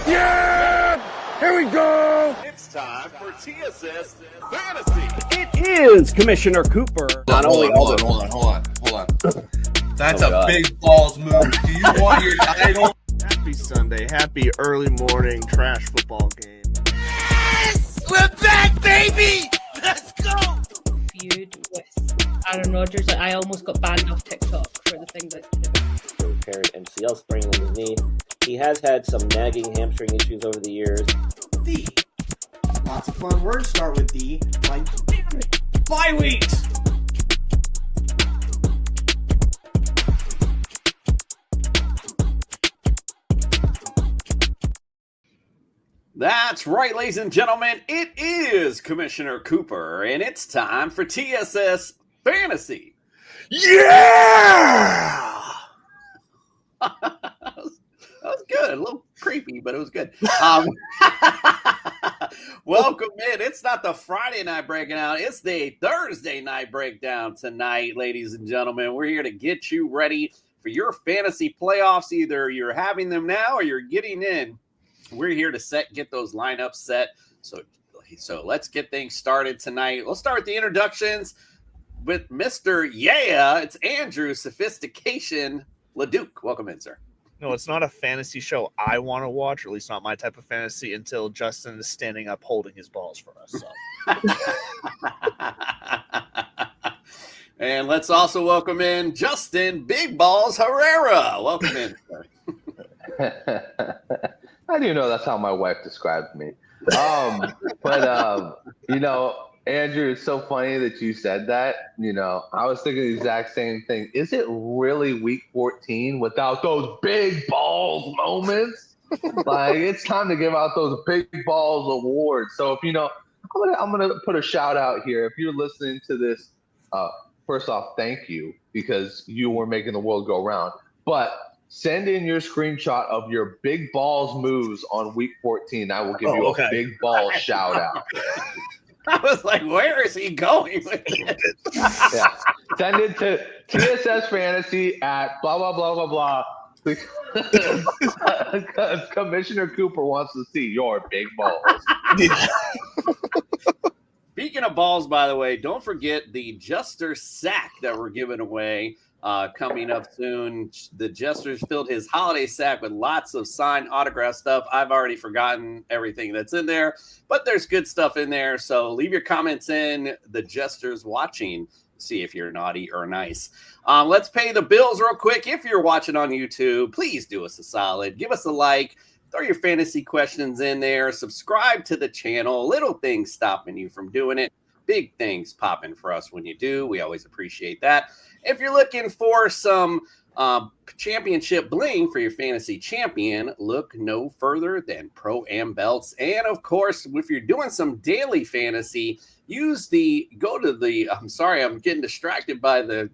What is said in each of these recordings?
Yeah! Here we go! It's time for TSS Fantasy. It is Commissioner Cooper. Hold on. That's a big balls move. Do you want your title? Happy Sunday. Happy early morning trash football game. Yes! We're back, baby! Let's go! Feud with Aaron Rodgers. I almost got banned off TikTok for the thing that Repaired MCL sprain on his knee. He has had some nagging hamstring issues over the years. D. Lots of fun words start with D. Like bye weeks. That's right, ladies and gentlemen. It is Commissioner Cooper, and it's time for TSS Fantasy. Yeah! That was good. A little creepy, but it was good. Welcome in. It's not the Friday night breaking out. It's the Thursday night breakdown tonight, ladies and gentlemen. We're here to get you ready for your fantasy playoffs. Either you're having them now or you're getting in. We're here to get those lineups set. So let's get things started tonight. We'll start with the introductions with Mr. Yeah. It's Andrew Sophistication LeDuc. Welcome in, sir. No, it's not a fantasy show I want to watch, or at least not my type of fantasy, until Justin is standing up holding his balls for us. So. And let's also welcome in Justin Big Balls Herrera. Welcome in, sir. How do you know that's how my wife described me? Andrew, it's so funny that you said that. I was thinking the exact same thing. Is it really week 14 without those big balls moments? Like, it's time to give out those big balls awards. So if I'm gonna put a shout out here. If you're listening to this, first off, thank you, because you were making the world go round. But send in your screenshot of your big balls moves on week 14. I will give you a big ball shout out. I was like, where is he going with it? Yeah. Send it to TSS Fantasy at blah, blah, blah, blah, blah. Because Commissioner Cooper wants to see your big balls. Speaking of balls, by the way, don't forget the Jester sack that we're giving away. Coming up soon. The Jester's filled his holiday sack with lots of signed autograph stuff. I've already forgotten everything that's in there, but there's good stuff in there. So leave your comments in. The Jester's watching. See if you're naughty or nice. Let's pay the bills real quick. If you're watching on YouTube, please do us a solid. Give us a like. Throw your fantasy questions in there. Subscribe to the channel. Little things stopping you from doing it. Big things popping for us when you do. We always appreciate that. If you're looking for some championship bling for your fantasy champion, look no further than Pro-Am belts. And of course, if you're doing some daily fantasy, I'm sorry, I'm getting distracted by the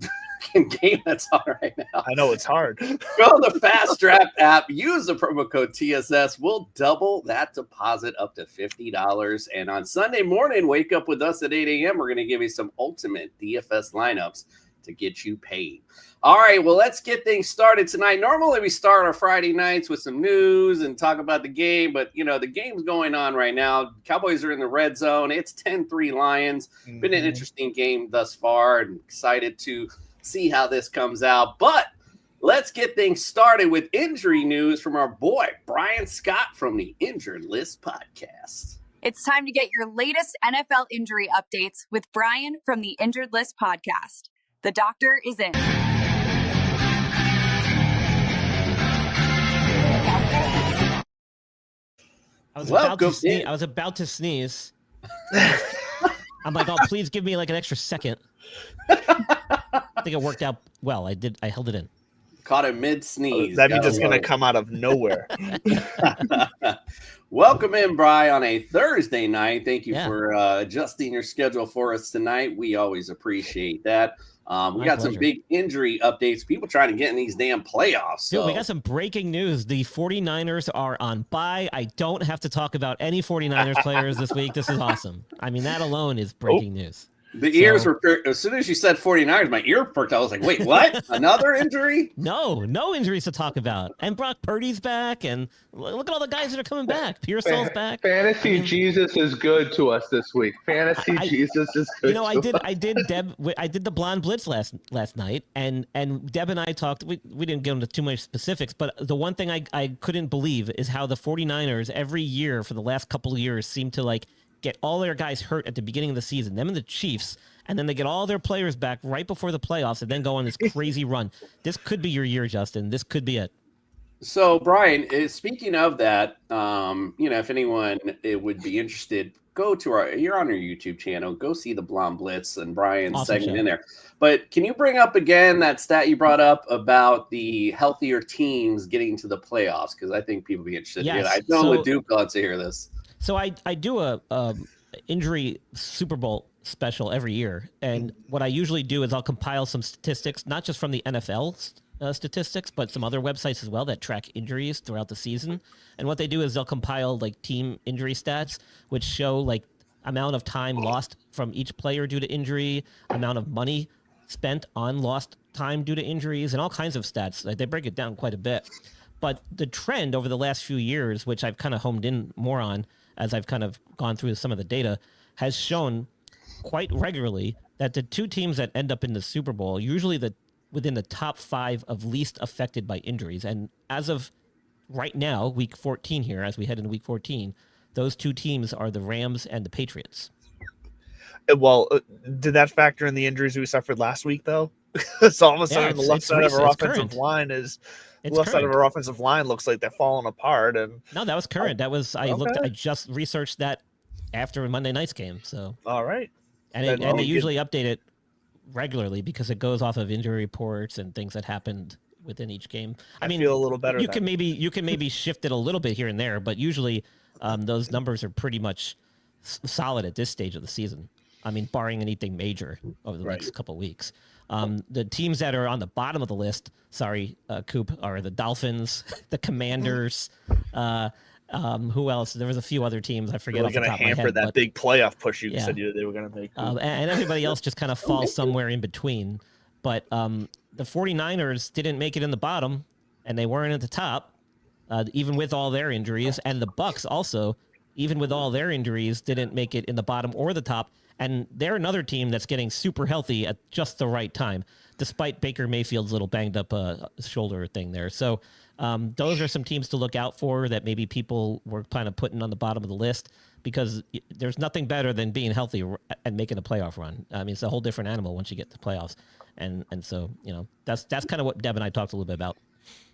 game that's on right now. I know it's hard. Go to the Fast Draft app, use the promo code TSS. We'll double that deposit up to $50. And on Sunday morning, wake up with us at 8 a.m. We're going to give you some ultimate DFS lineups to get you paid. All right, well, let's get things started tonight. Normally, we start our Friday nights with some news and talk about the game, but, the game's going on right now. Cowboys are in the red zone. It's 10-3 Lions. Been an interesting game thus far, and excited to see how this comes out. But let's get things started with injury news from our boy, Brian Scott from the Injured List podcast. It's time to get your latest NFL injury updates with Brian from the Injured List podcast. The doctor is in. I was about to sneeze. I'm like, oh, please give me like an extra second. I think it worked out well. I held it in. Caught a mid-sneeze. That means it's going to come out of nowhere. Welcome in, Bri, on a Thursday night. Thank you for adjusting your schedule for us tonight. We always appreciate that. We got some big injury updates. People trying to get in these damn playoffs. Dude, we got some breaking news. The 49ers are on bye. I don't have to talk about any 49ers players this week. This is awesome. I mean, that alone is breaking news. The ears were, as soon as you said 49ers, my ear perked. I was like, wait, what? Another injury? No injuries to talk about. And Brock Purdy's back, and look at all the guys that are coming back. Pearsall's back. Fantasy Jesus is good to us this week. Fantasy Jesus is good. I did the Blonde Blitz last night, and Deb and I talked. We didn't get into too much specifics, but the one thing I couldn't believe is how the 49ers every year for the last couple of years seem to like get all their guys hurt at the beginning of the season, them and the Chiefs, and then they get all their players back right before the playoffs and then go on this crazy run. This could be your year, Justin. This could be it. So, Brian, speaking of that, if anyone would be interested, go to you're on our YouTube channel, go see the Blonde Blitz and Brian's awesome segment show in there. But can you bring up again that stat you brought up about the healthier teams getting to the playoffs? Because I think people will be interested. Yes. I know Leduc wants to hear this. So I do a injury Super Bowl special every year, and what I usually do is I'll compile some statistics, not just from the NFL statistics, but some other websites as well that track injuries throughout the season. And what they do is they'll compile like team injury stats, which show like amount of time lost from each player due to injury, amount of money spent on lost time due to injuries, and all kinds of stats. Like, they break it down quite a bit. But the trend over the last few years, which I've kind of homed in more on as I've kind of gone through some of the data, has shown quite regularly that the two teams that end up in the Super Bowl, usually within the top 5 of least affected by injuries. And as of right now, week 14 here, as we head into week 14, those two teams are the Rams and the Patriots. Well, did that factor in the injuries we suffered last week, though? So all of a sudden, the left side of our offensive line is... side of our offensive line looks like they're falling apart. And no, that was current. That was I just researched that after Monday night's game. So all right, and they usually update it regularly because it goes off of injury reports and things that happened within each game. I mean, feel a little better. You can maybe shift it a little bit here and there, but usually those numbers are pretty much solid at this stage of the season. I mean, barring anything major over the next couple of weeks. The teams that are on the bottom of the list, Coop, are the Dolphins, the Commanders. Who else? There was a few other teams. I forget. They're going to hamper that big playoff push you said they were going to make. And everybody else just kind of falls somewhere in between. But the 49ers didn't make it in the bottom, and they weren't at the top, even with all their injuries. And the Bucs also, even with all their injuries, didn't make it in the bottom or the top. And they're another team that's getting super healthy at just the right time, despite Baker Mayfield's little banged up shoulder thing there. So those are some teams to look out for that maybe people were kind of putting on the bottom of the list, because there's nothing better than being healthy and making a playoff run. I mean, it's a whole different animal once you get to playoffs. And so, that's kind of what Deb and I talked a little bit about.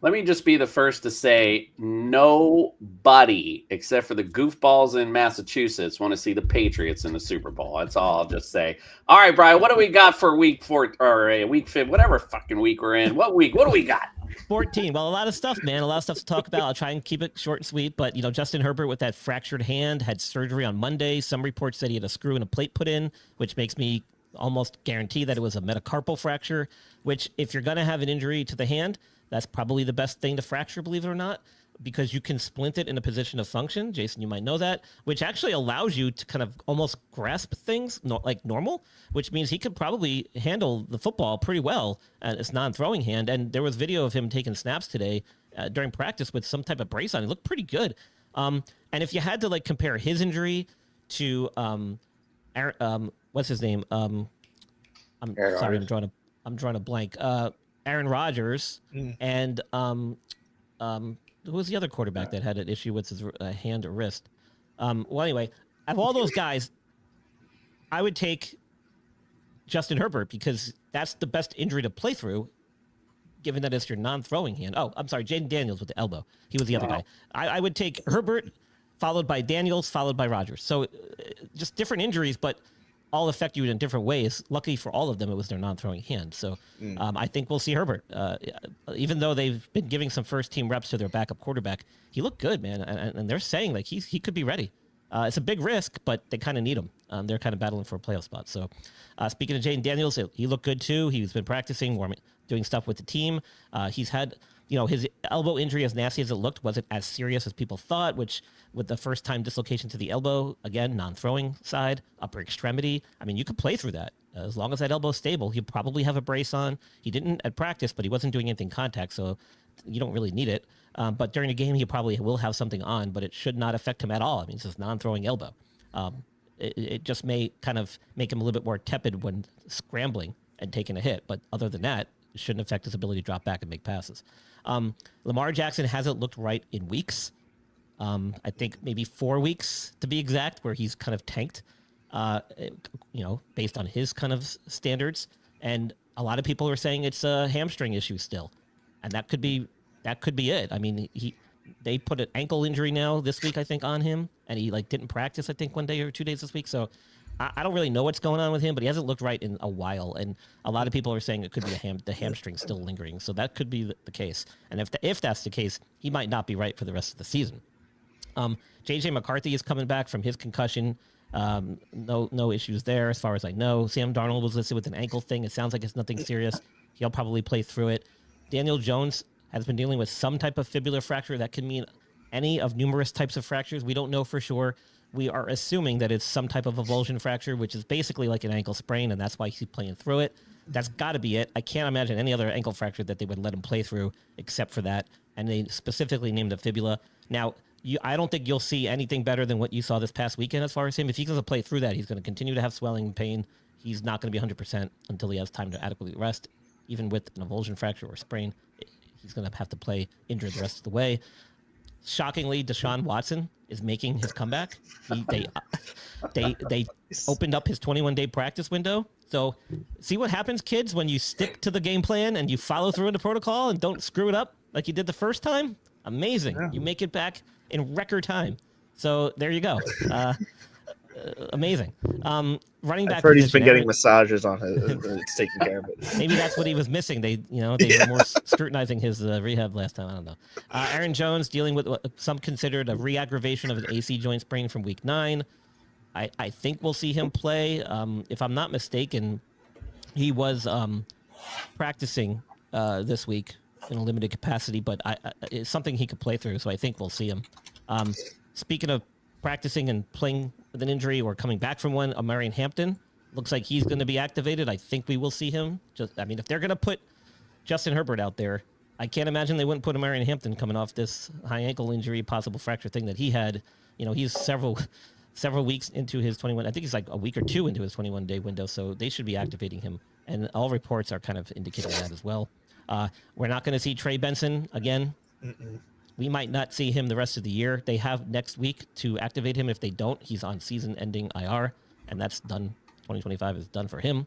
Let me just be the first to say nobody except for the goofballs in Massachusetts want to see the Patriots in the Super Bowl. That's all I'll just say. All right, Brian, what do we got for week 4 or week 5, whatever fucking week we're in? What week? What do we got? 14. Well, a lot of stuff, man. A lot of stuff to talk about. I'll try and keep it short and sweet. But, Justin Herbert with that fractured hand had surgery on Monday. Some reports said he had a screw and a plate put in, which makes me almost guarantee that it was a metacarpal fracture, which if you're going to have an injury to the hand, that's probably the best thing to fracture, believe it or not, because you can splint it in a position of function. Jason, you might know that, which actually allows you to kind of almost grasp things like normal, which means he could probably handle the football pretty well at his non-throwing hand. And there was video of him taking snaps today during practice with some type of brace on. It looked pretty good. And if you had to compare his injury to what's his name? I'm sorry, I'm drawing a blank. Aaron Rodgers and who was the other quarterback that had an issue with his hand or wrist? Well, anyway, of all those guys, I would take Justin Herbert because that's the best injury to play through, given that it's your non-throwing hand. Oh, I'm sorry, Jaden Daniels with the elbow. He was the other guy. I would take Herbert, followed by Daniels, followed by Rodgers. So just different injuries, but all affect you in different ways. Luckily for all of them, it was their non-throwing hand. So I think we'll see Herbert. Even though they've been giving some first-team reps to their backup quarterback, he looked good, man. And they're saying he could be ready. It's a big risk, but they kind of need him. They're kind of battling for a playoff spot. So speaking of Jaden Daniels, he looked good too. He's been practicing, doing stuff with the team. He's had his elbow injury, as nasty as it looked, wasn't as serious as people thought, which with the first time dislocation to the elbow, again, non-throwing side, upper extremity. I mean, you could play through that. As long as that elbow's stable, he'll probably have a brace on. He didn't at practice, but he wasn't doing anything contact, so you don't really need it. But during the game, he probably will have something on, but it should not affect him at all. I mean, it's just non-throwing elbow. It just may kind of make him a little bit more tepid when scrambling and taking a hit. But other than that, it shouldn't affect his ability to drop back and make passes. Lamar Jackson hasn't looked right in weeks. I think maybe 4 weeks to be exact, where he's kind of tanked, based on his kind of standards. And a lot of people are saying it's a hamstring issue still. And that could be it. I mean, they put an ankle injury now this week, I think, on him, and he didn't practice, I think, 1 day or 2 days this week. So I don't really know what's going on with him, but he hasn't looked right in a while. And a lot of people are saying it could be the hamstring still lingering. So that could be the case. And if that's the case, he might not be right for the rest of the season. JJ McCarthy is coming back from his concussion. No issues there as far as I know. Sam Darnold was listed with an ankle thing. It sounds like it's nothing serious. He'll probably play through it. Daniel Jones has been dealing with some type of fibular fracture. That could mean any of numerous types of fractures. We don't know for sure. We are assuming that it's some type of avulsion fracture, which is basically like an ankle sprain, and that's why he's playing through it. That's got to be it. I can't imagine any other ankle fracture that they would let him play through except for that, and they specifically named the fibula. Now, I don't think you'll see anything better than what you saw this past weekend as far as him. If he doesn't play through that, he's going to continue to have swelling and pain. He's not going to be 100% until he has time to adequately rest. Even with an avulsion fracture or sprain, he's going to have to play injured the rest of the way. Shockingly, Deshaun Watson is making his comeback. They opened up his 21-day practice window. So see what happens, kids, when you stick to the game plan and you follow through in the protocol and don't screw it up like you did the first time. Amazing. Yeah. You make it back in record time. So there you go. Amazing. Running back. I've heard he's been getting massages on his. It's taking care of it. Maybe that's what he was missing. They were more scrutinizing his rehab last time. I don't know. Aaron Jones dealing with what some considered a re-aggravation of an AC joint sprain from week 9. I think we'll see him play. If I'm not mistaken, he was practicing this week in a limited capacity, but it's something he could play through. So I think we'll see him. Speaking of practicing and playing with an injury or coming back from one, Amarian Hampton looks like he's going to be activated. I think we will see him. If they're going to put Justin Herbert out there, I can't imagine they wouldn't put Amarian Hampton coming off this high ankle injury, possible fracture thing that he had. He's several weeks into his 21. I think he's like a week or two into his 21-day window, so they should be activating him. And all reports are kind of indicating that as well. We're not going to see Trey Benson again. Mm-mm. We might not see him the rest of the year. They have next week to activate him. If they don't, he's on season-ending IR, and that's done. 2025 is done for him.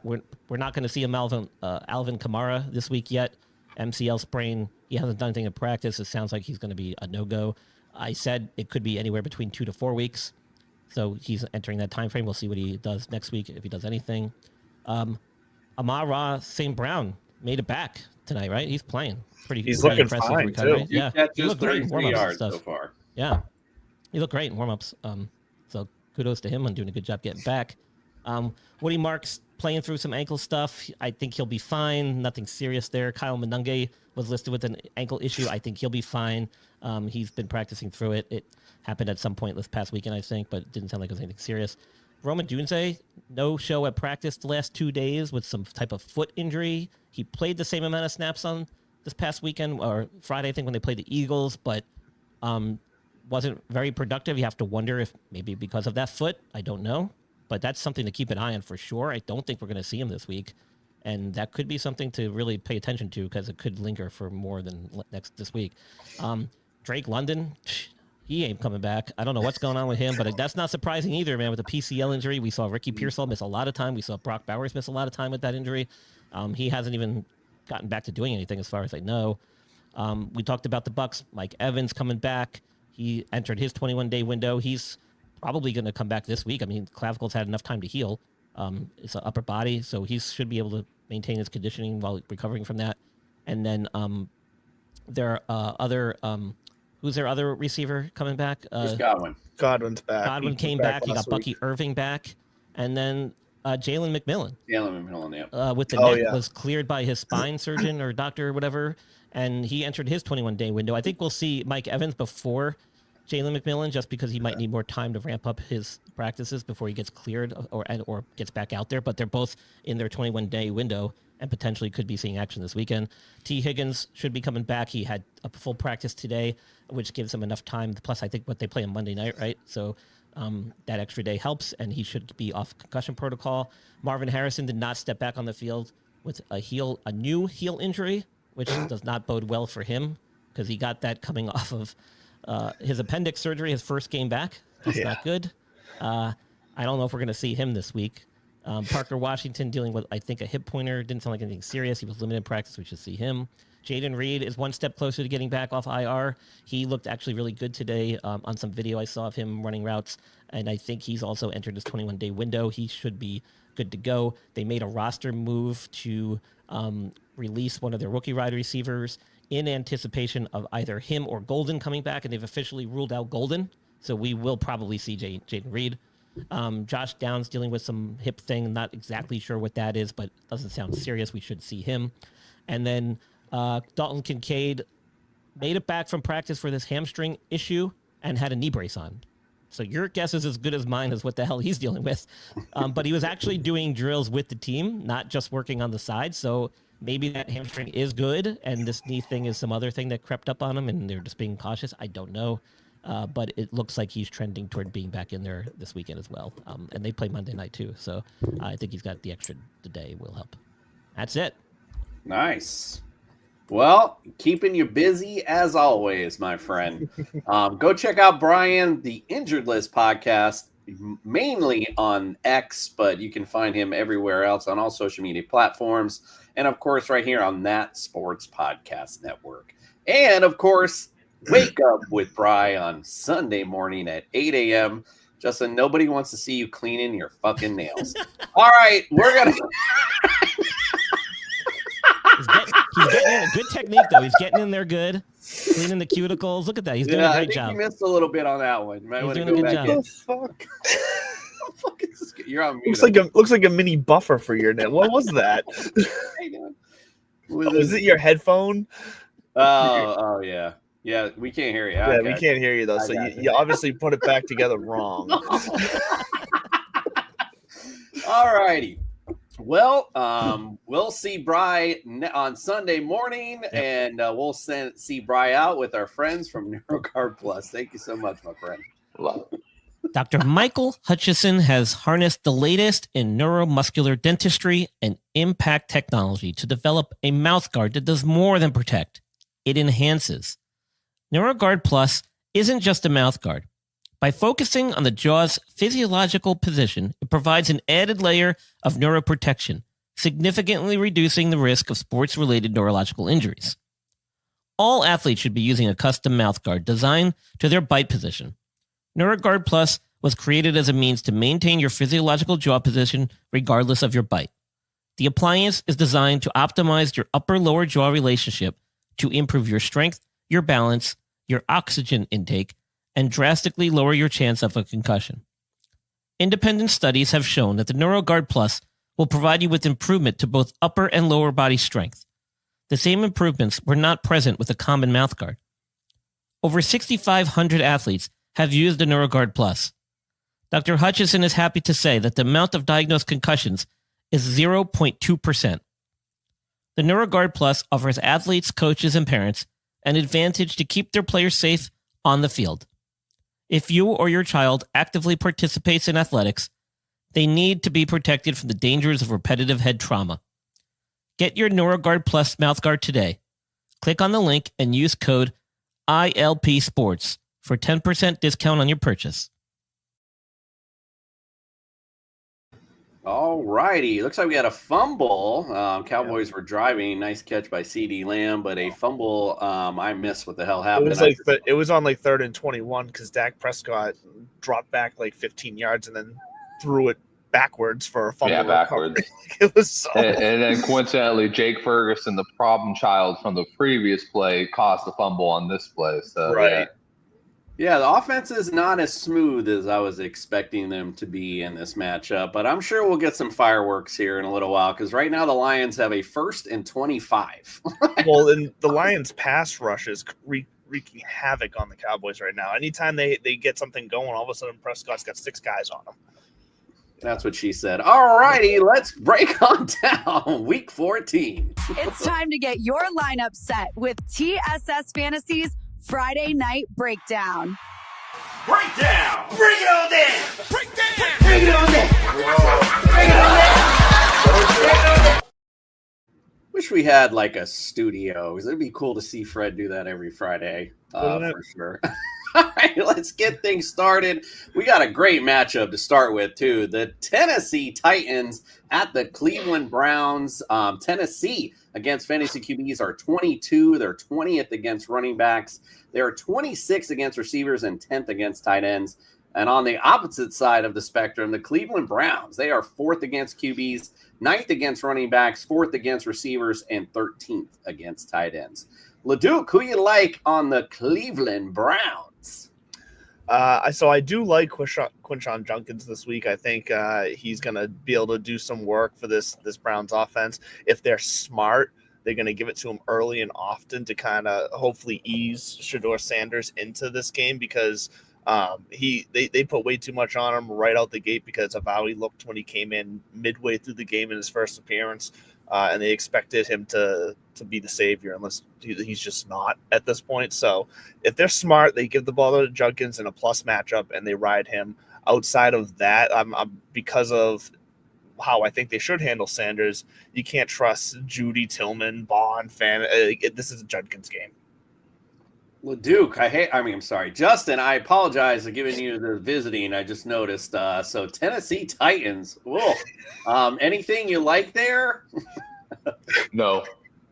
We're not going to see Alvin Kamara this week yet. MCL sprain. He hasn't done anything in practice. It sounds like he's going to be a no-go. I said it could be anywhere between 2 to 4 weeks. So he's entering that time frame. We'll see what he does next week, if he does anything. Amon-Ra St. Brown made it back tonight, right? He's playing. He's looking fine, too. Yeah, he looked great in warm-ups and stuff so far. Yeah, he looked great in warm-ups. So kudos to him on doing a good job getting back. Woody Marks playing through some ankle stuff. I think he'll be fine. Nothing serious there. Kyle Manunge was listed with an ankle issue. I think he'll be fine. He's been practicing through it. It happened at some point this past weekend, I think, but it didn't sound like it was anything serious. Roman Dunze, no show at practice the last 2 days with some type of foot injury. He played the same amount of snaps on this past weekend, or Friday, I think, when they played the Eagles, but wasn't very productive. You have to wonder if maybe because of that foot. I don't know. But that's something to keep an eye on for sure. I don't think we're going to see him this week. And that could be something to really pay attention to because it could linger for more than this week. Drake London, he ain't coming back. I don't know what's going on with him, but that's not surprising either, man. With the PCL injury, we saw Ricky Pearsall miss a lot of time. We saw Brock Bowers miss a lot of time with that injury. He hasn't even gotten back to doing anything as far as I know. We talked about the Bucs. Mike Evans coming back. He entered his 21-day window. He's probably going to come back this week. I mean, clavicle's had enough time to heal. It's an upper body, so he should be able to maintain his conditioning while recovering from that. And then there are other who's their other receiver coming back? Godwin. Godwin's back. Godwin came back. You got Bucky Irving back. And then Jalen McMillan. Jalen McMillan, yeah. With the neck was cleared by his spine surgeon or doctor or whatever, and he entered his 21-day window. I think we'll see Mike Evans before Jalen McMillan, just because he might need more time to ramp up his practices before he gets cleared or gets back out there. But they're both in their 21-day window and potentially could be seeing action this weekend. T. Higgins should be coming back. He had a full practice today, which gives him enough time. Plus, I think they play on Monday night, right? So that extra day helps, and he should be off concussion protocol. Marvin Harrison did not step back on the field with a new heel injury, which does not bode well for him because he got that coming off of his appendix surgery, his first game back. That's not good. I don't know if we're going to see him this week. Parker Washington dealing with, I think, a hip pointer. Didn't sound like anything serious. He was limited in practice. We should see him. Jaden Reed is one step closer to getting back off IR. He looked actually really good today on some video I saw of him running routes, and I think he's also entered his 21-day window. He should be good to go. They made a roster move to release one of their rookie wide receivers in anticipation of either him or Golden coming back, and they've officially ruled out Golden, so we will probably see Jaden Reed. Josh Downs dealing with some hip thing, not exactly sure what that is, but doesn't sound serious. We should see him. And then Dalton Kincaid made it back from practice for this hamstring issue and had a knee brace on. So your guess is as good as mine as what the hell he's dealing with. But he was actually doing drills with the team, not just working on the side. So maybe that hamstring is good, and this knee thing is some other thing that crept up on him, and they're just being cautious. I don't know. But it looks like he's trending toward being back in there this weekend as well. And they play Monday night too. So I think he's got the extra day will help. That's it. Nice. Well, keeping you busy as always, my friend. Go check out Brian, the Injured List podcast, mainly on X, but you can find him everywhere else on all social media platforms. And, of course, right here on That Sports Podcast Network. And, of course, Wake Up with Bri on Sunday morning at 8 a.m. Justin, nobody wants to see you cleaning your fucking nails. All right, we're going to... He's getting in a good technique, though. He's getting in there good, cleaning the cuticles. Look at that. He's doing a great job. You missed a little bit on that one. You might He's want to doing go a good back job. in. You're on mute. Looks like a mini buffer for your net. What was that? Was it your headphone? Oh yeah. Yeah, we can't hear you. Yeah, Okay. we can't hear you though. So you obviously put it back together wrong. All righty. Well, we'll see Bri on Sunday morning, and we'll see Bri out with our friends from NeuroGuard Plus. Thank you so much, my friend. Dr. Michael Hutchison has harnessed the latest in neuromuscular dentistry and impact technology to develop a mouthguard that does more than protect. It enhances. NeuroGuard Plus isn't just a mouthguard. By focusing on the jaw's physiological position, it provides an added layer of neuroprotection, significantly reducing the risk of sports-related neurological injuries. All athletes should be using a custom mouthguard designed to their bite position. NeuroGuard Plus was created as a means to maintain your physiological jaw position regardless of your bite. The appliance is designed to optimize your upper-lower jaw relationship to improve your strength, your balance, your oxygen intake, and drastically lower your chance of a concussion. Independent studies have shown that the NeuroGuard Plus will provide you with improvement to both upper and lower body strength. The same improvements were not present with a common mouthguard. Over 6,500 athletes have used the NeuroGuard Plus. Dr. Hutchison is happy to say that the amount of diagnosed concussions is 0.2%. The NeuroGuard Plus offers athletes, coaches, and parents an advantage to keep their players safe on the field. If you or your child actively participates in athletics, they need to be protected from the dangers of repetitive head trauma. Get your NeuroGuard Plus mouthguard today. Click on the link and use code ILPSports for 10% discount on your purchase. All righty. Looks like we had a fumble. Cowboys were driving. Nice catch by CD Lamb, but a fumble. I missed what the hell happened. It was on like 3rd and 21 because Dak Prescott dropped back like 15 yards and then threw it backwards for a fumble. Yeah, backwards. It was so. And then coincidentally, Jake Ferguson, the problem child from the previous play, caused the fumble on this play. So right. Yeah, the offense is not as smooth as I was expecting them to be in this matchup, but I'm sure we'll get some fireworks here in a little while because right now the Lions have a 1st and 25. Well, and the Lions' pass rush is wreaking havoc on the Cowboys right now. Anytime they get something going, all of a sudden Prescott's got 6 guys on him. That's what she said. All righty, let's break on down Week 14. It's time to get your lineup set with TSS Fantasy's Friday Night Breakdown. Breakdown. Bring it on down. Breakdown. Bring it on down. Bring it on down. Wish we had like a studio because it'd be cool to see Fred do that every Friday for sure. All right, let's get things started. We got a great matchup to start with, too. The Tennessee Titans at the Cleveland Browns. Tennessee against fantasy QBs are 22. They're 20th against running backs. They're 26th against receivers and 10th against tight ends. And on the opposite side of the spectrum, the Cleveland Browns, they are 4th against QBs, 9th against running backs, 4th against receivers, and 13th against tight ends. LeDuc, who you like on the Cleveland Browns? So I do like Quinshon Judkins this week. I think he's going to be able to do some work for this Browns offense. If they're smart, they're going to give it to him early and often to kind of hopefully ease Shedeur Sanders into this game because they put way too much on him right out the gate because of how he looked when he came in midway through the game in his first appearance. And they expected him to be the savior, unless he's just not at this point. So if they're smart, they give the ball to Judkins in a plus matchup, and they ride him. Outside of that, I'm because of how I think they should handle Sanders, you can't trust Judy, Tillman, Bond, Fan. This is a Judkins game. LeDuc, I'm sorry. Justin, I apologize for giving you the visiting. I just noticed. So Tennessee Titans. Whoa. Anything you like there? No.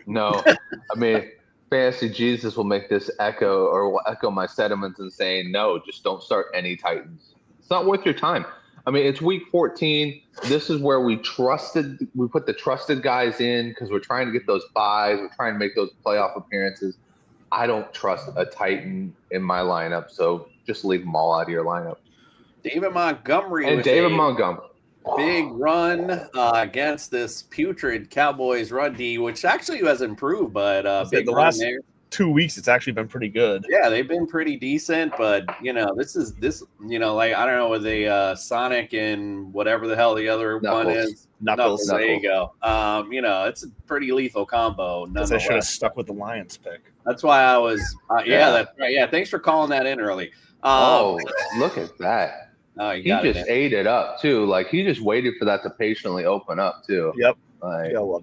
I mean, Fantasy Jesus will make this will echo my sentiments in saying, no, just don't start any Titans. It's not worth your time. I mean, it's week 14. This is where we put the trusted guys in because we're trying to get those buys. We're trying to make those playoff appearances. I don't trust a Titan in my lineup, so just leave them all out of your lineup. David Montgomery. Big run against this putrid Cowboys run D, which actually has improved, but the last 2 weeks it's actually been pretty good. Yeah, they've been pretty decent, but this like I don't know with the Sonic and whatever the hell the other one is. Knuckles. There you go. It's a pretty lethal combo. I should have stuck with the Lions pick. That's why I was. That's right. Yeah, thanks for calling that in early. Look at that. Oh, he just ate it up too. Like he just waited for that to patiently open up too. Yep.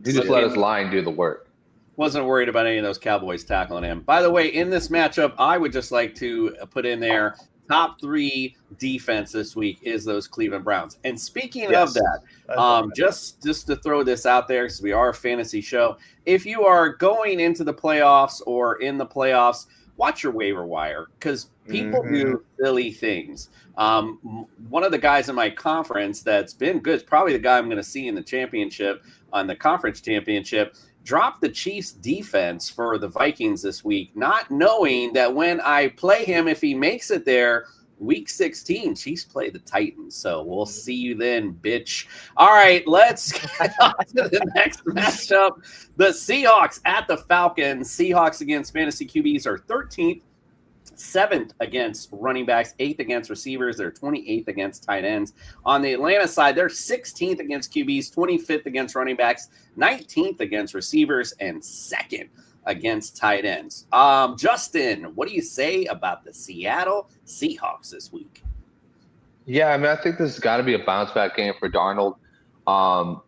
He just let his line do the work. Wasn't worried about any of those Cowboys tackling him. By the way, in this matchup, I would just like to put in there top 3 defense this week is those Cleveland Browns. And speaking of that, just to throw this out there, because we are a fantasy show, if you are going into the playoffs or in the playoffs, watch your waiver wire because people do silly things. One of the guys in my conference that's been good is probably the guy I'm going to see in the championship, on the conference championship, dropped the Chiefs defense for the Vikings this week, not knowing that when I play him, if he makes it there, week 16, Chiefs play the Titans. So we'll see you then, bitch. All right, let's get on to the next matchup. The Seahawks at the Falcons. Seahawks against fantasy QBs are 13th. 7th against running backs, 8th against receivers. They're 28th against tight ends. On the Atlanta side, they're 16th against QBs, 25th against running backs, 19th against receivers, and 2nd against tight ends. Justin, what do you say about the Seattle Seahawks this week? Yeah, I mean, I think this has got to be a bounce back game for Darnold. While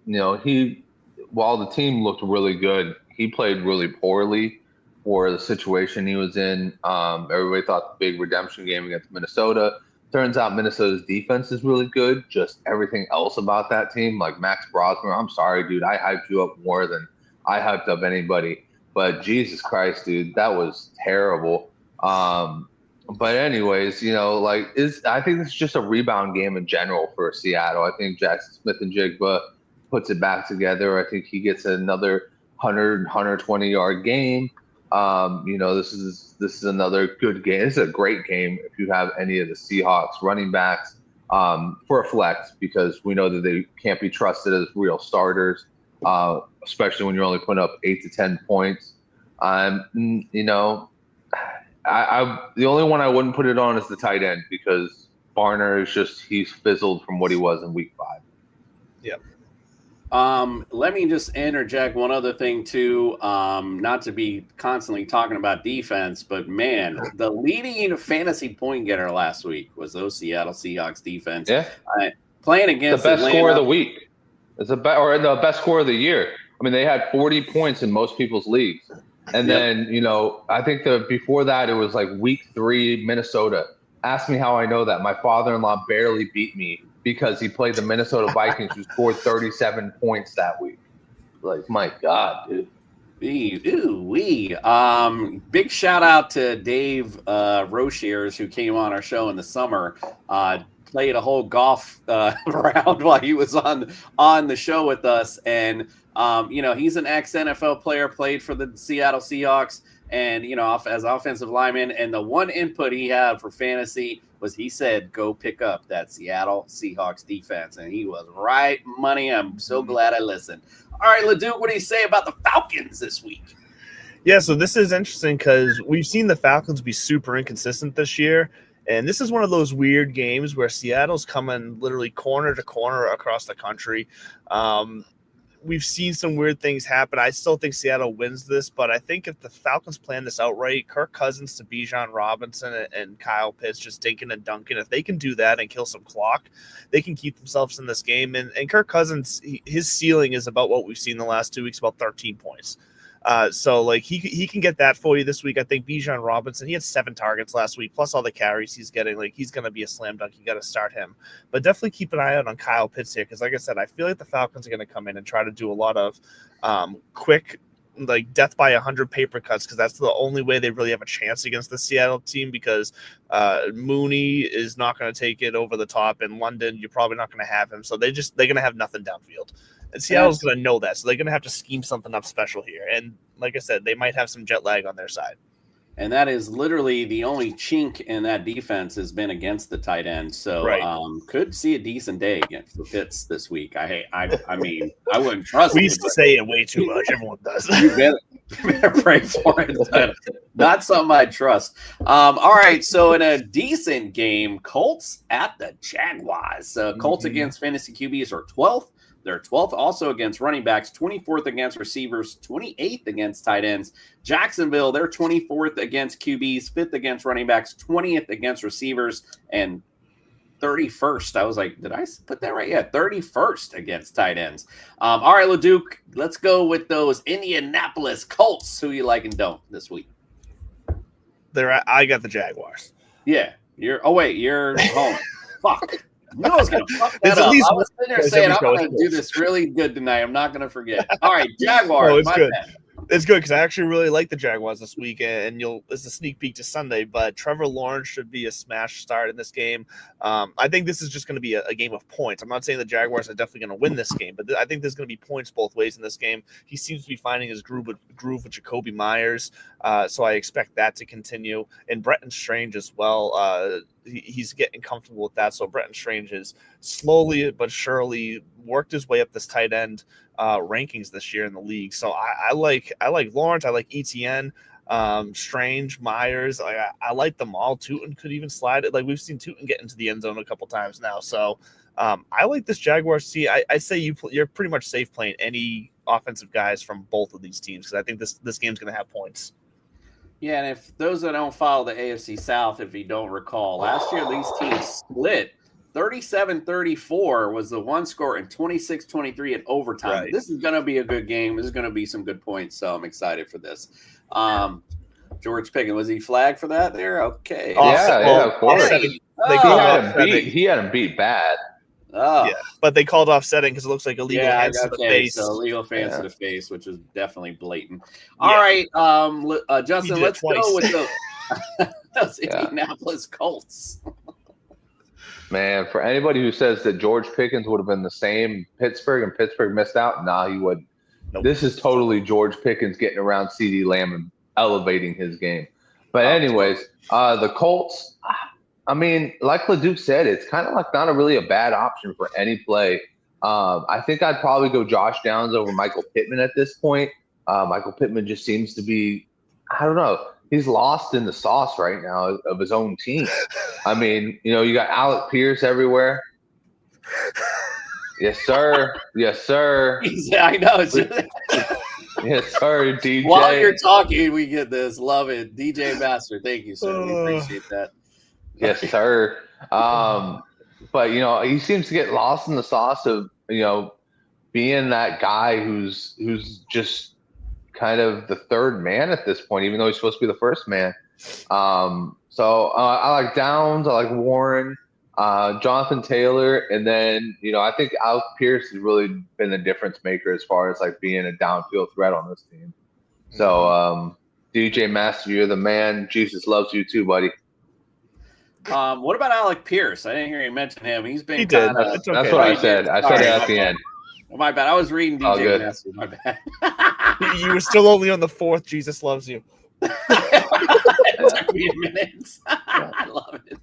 the team looked really good, he played really poorly for the situation he was in. Everybody thought the big redemption game against Minnesota. Turns out Minnesota's defense is really good. Just everything else about that team, like Max Brosmer, I'm sorry, dude. I hyped you up more than I hyped up anybody. But Jesus Christ, dude, that was terrible. But anyways, I think this is just a rebound game in general for Seattle. I think Jackson Smith-Njigba puts it back together. I think he gets another 100, 120-yard game. This is another good game. This is a great game if you have any of the Seahawks running backs for a flex, because we know that they can't be trusted as real starters, especially when you're only putting up 8 to 10 points. The only one I wouldn't put it on is the tight end, because Barner is he's fizzled from what he was in week 5. Yep. Let me just interject one other thing too. Not to be constantly talking about defense, but man, the leading fantasy point getter last week was those Seattle Seahawks defense. Yeah. Playing against the best Atlanta. score of the week. It's the best score of the year. I mean, they had 40 points in most people's leagues. And then, I think before that, it was like week 3, Minnesota. Ask me how I know that. My father-in-law barely beat me because he played the Minnesota Vikings, who scored 37 points that week. Like, my God, dude. Big shout out to Dave Rochiers, who came on our show in the summer. Played a whole golf round while he was on the show with us. And, he's an ex-NFL player, played for the Seattle Seahawks, and, as offensive lineman. And the one input he had for fantasy was he said, go pick up that Seattle Seahawks defense. And he was right money. I'm so glad I listened. All right, Leduc, what do you say about the Falcons this week? Yeah, so this is interesting because we've seen the Falcons be super inconsistent this year. And this is one of those weird games where Seattle's coming literally corner to corner across the country. We've seen some weird things happen. I still think Seattle wins this, but I think if the Falcons plan this out right, Kirk Cousins to Bijan Robinson and Kyle Pitts just dinking and dunking, if they can do that and kill some clock, they can keep themselves in this game. And Kirk Cousins, his ceiling is about what we've seen the last 2 weeks, about 13 points. So he can get that for you this week. I think Bijan Robinson, he had 7 targets last week, plus all the carries he's getting. Like, he's going to be a slam dunk. You got to start him, but definitely keep an eye out on Kyle Pitts here. Cause like I said, I feel like the Falcons are going to come in and try to do a lot of, quick, like death by 100 paper cuts. Cause that's the only way they really have a chance against the Seattle team, because, Mooney is not going to take it over the top. In London, you're probably not going to have him. So they're going to have nothing downfield. And Seattle's going to know that, so they're going to have to scheme something up special here. And like I said, they might have some jet lag on their side. And that is literally the only chink in that defense has been against the tight end. So could see a decent day again for Pitts this week. I mean, I wouldn't trust We used to say it way too much. Everyone does. You better pray for it. Not something I trust. All right, so in a decent game, Colts at the Jaguars. Colts against fantasy QBs are 12th. They're 12th also against running backs, 24th against receivers, 28th against tight ends. Jacksonville, they're 24th against QBs, 5th against running backs, 20th against receivers, and 31st. I was like, did I put that right? Yeah, 31st against tight ends. All right, Leduc, let's go with those Indianapolis Colts. Who you like and don't this week? I got the Jaguars. Yeah, you're home. Fuck. I was going to fuck that up. I was sitting there saying, I'm going to do this really good tonight. I'm not going to forget. All right, Jaguars. Oh, it's good. It's good because I actually really like the Jaguars this week, and it's a sneak peek to Sunday, but Trevor Lawrence should be a smash start in this game. I think this is just going to be a game of points. I'm not saying the Jaguars are definitely going to win this game, but I think there's going to be points both ways in this game. He seems to be finding his groove with Jacoby Myers, so I expect that to continue. And Bretton Strange as well. He's getting comfortable with that. So Bretton Strange has slowly but surely worked his way up this tight end rankings this year in the league. So I like Lawrence. I like ETN, Strange, Myers. I like them all. Tootin could even slide it. Like, we've seen Tootin get into the end zone a couple times now. So I like this Jaguars team. I say you're pretty much safe playing any offensive guys from both of these teams, because I think this game's going to have points. Yeah, and if those that don't follow the AFC South, if you don't recall, last year these teams split 37-34 was the one score and 26-23 in overtime. Right. This is going to be a good game. This is going to be some good points, so I'm excited for this. George Pickens, was he flagged for that there? Okay. Yeah, of course. He had him beat bad. Oh. Yeah, but they called offsetting because it looks like illegal hands to the face. So illegal hands to the face, which is definitely blatant. All right, Justin, let's go with those Indianapolis Colts. Man, for anybody who says that George Pickens would have been the same Pittsburgh and Pittsburgh missed out, nah, he wouldn't. Nope. This is totally George Pickens getting around CeeDee Lamb elevating his game. But anyways, the Colts, I mean, like Leduc said, it's kind of like not really a bad option for any play. I think I'd probably go Josh Downs over Michael Pittman at this point. Michael Pittman just seems to be, I don't know, he's lost in the sauce right now of his own team. I mean, you got Alec Pierce everywhere. Yes, sir. Yes, sir. Yeah, I know. Yes, sir, DJ. While you're talking, we get this. Love it. DJ Master, thank you, sir. We appreciate that. Yes, sir. But, he seems to get lost in the sauce of, being that guy who's just kind of the third man at this point, even though he's supposed to be the first man. So I like Downs. I like Warren, Jonathan Taylor. And then, I think Alec Pierce has really been the difference maker as far as like being a downfield threat on this team. So DJ Master, you're the man. Jesus loves you too, buddy. What about Alec Pierce? I didn't hear you mention him. He's been That's what I said. I said it at the end. My bad. I was reading DJ Master. My bad. You were still only on the fourth. Jesus loves you. It took me a minute. I love it.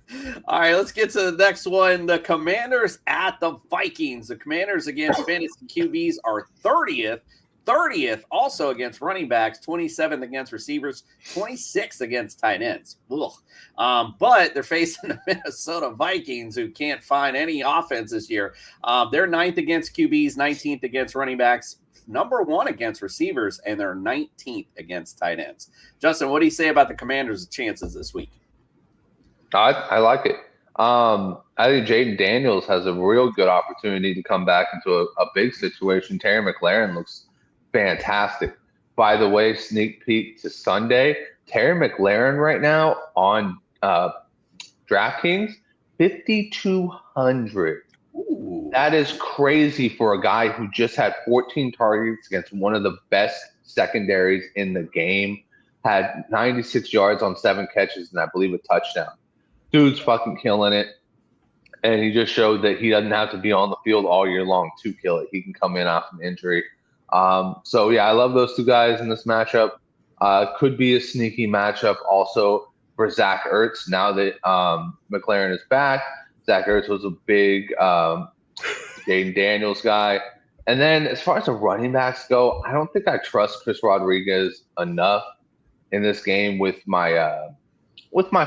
All right, let's get to the next one. The Commanders at the Vikings. The Commanders against fantasy QBs are 30th also against running backs, 27th against receivers, 26th against tight ends. But they're facing the Minnesota Vikings, who can't find any offense this year. They're 9th against QBs, 19th against running backs, number 1 against receivers, and they're 19th against tight ends. Justin, what do you say about the Commanders' chances this week? I like it. I think Jaden Daniels has a real good opportunity to come back into a big situation. Terry McLaurin looks fantastic. By the way, sneak peek to Sunday, Terry McLaurin right now on DraftKings, 5,200. That is crazy for a guy who just had 14 targets against one of the best secondaries in the game, had 96 yards on 7 catches, and I believe a touchdown. Dude's fucking killing it. And he just showed that he doesn't have to be on the field all year long to kill it. He can come in off an injury. So, yeah, I love those two guys in this matchup. Could be a sneaky matchup also for Zach Ertz now that McLaurin is back. Zach Ertz was a big Jaden Daniels guy. And then as far as the running backs go, I don't think I trust Chris Rodriguez enough in this game with my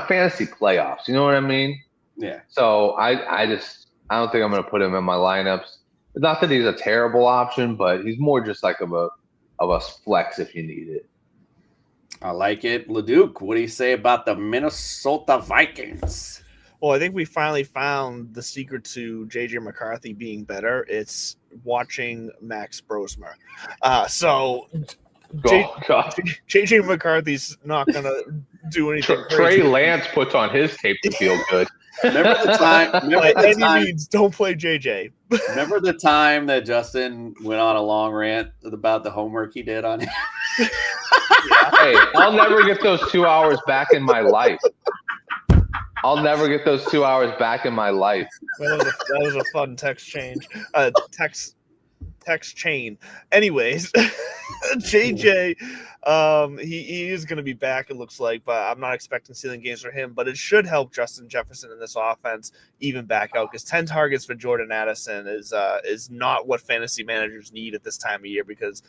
fantasy playoffs. You know what I mean? Yeah. So I don't think I'm going to put him in my lineups. Not that he's a terrible option, but he's more just like of a flex if you need it. I like it. Leduc, what do you say about the Minnesota Vikings? Well, I think we finally found the secret to J.J. McCarthy being better. It's watching Max Brosmer. J.J. McCarthy's not going to do anything Trey Lance puts on his tape to feel good. Remember the time? Don't play JJ. Remember the time that Justin went on a long rant about the homework he did on him? Hey, I'll never get those 2 hours back in my life. I'll never get those 2 hours back in my life. That was a fun text change. Text chain. Anyways, JJ, he is going to be back, it looks like, but I'm not expecting ceiling games for him. But it should help Justin Jefferson in this offense even back out, because 10 targets for Jordan Addison is not what fantasy managers need at this time of year, because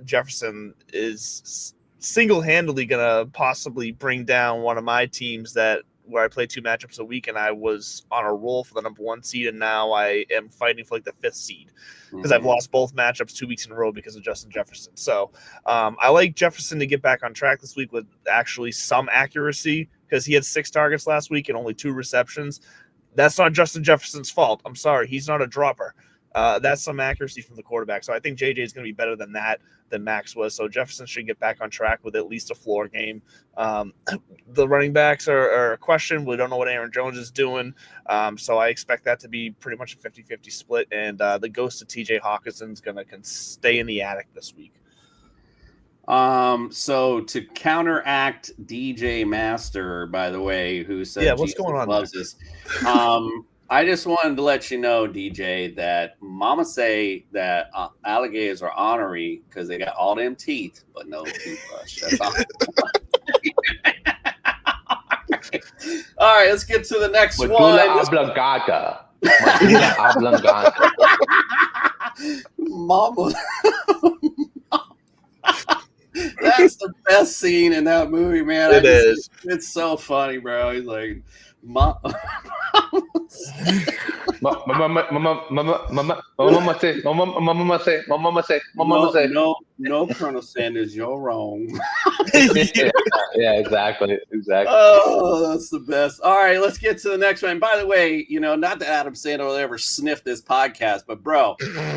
Jefferson is single-handedly going to possibly bring down one of my teams where I play 2 matchups a week, and I was on a roll for the number 1 seed, and now I am fighting for like the 5th seed because I've lost both matchups 2 weeks in a row because of Justin Jefferson. So I like Jefferson to get back on track this week with actually some accuracy, because he had 6 targets last week and only 2 receptions. That's not Justin Jefferson's fault. I'm sorry. He's not a dropper. That's some accuracy from the quarterback. So I think JJ is going to be better than Max was. So Jefferson should get back on track with at least a floor game. The running backs are a question. We don't know what Aaron Jones is doing. So I expect that to be pretty much a 50-50 split. And the ghost of TJ Hawkinson is going to stay in the attic this week. So to counteract DJ Master, by the way, who said what's going on loves this. I just wanted to let you know, DJ, that Mama say that alligators are ornery because they got all them teeth, but no toothbrush. That's all. All right, let's get to the next one. Oblongata. Medulla oblongata. Mama. That's the best scene in that movie, man. It is. It's so funny, bro. He's like, Mama say. No, Colonel Sanders, you're wrong. Yeah, exactly. Oh, that's the best. All right, let's get to the next one. And by the way, not that Adam Sandler will ever sniff this podcast, but bro,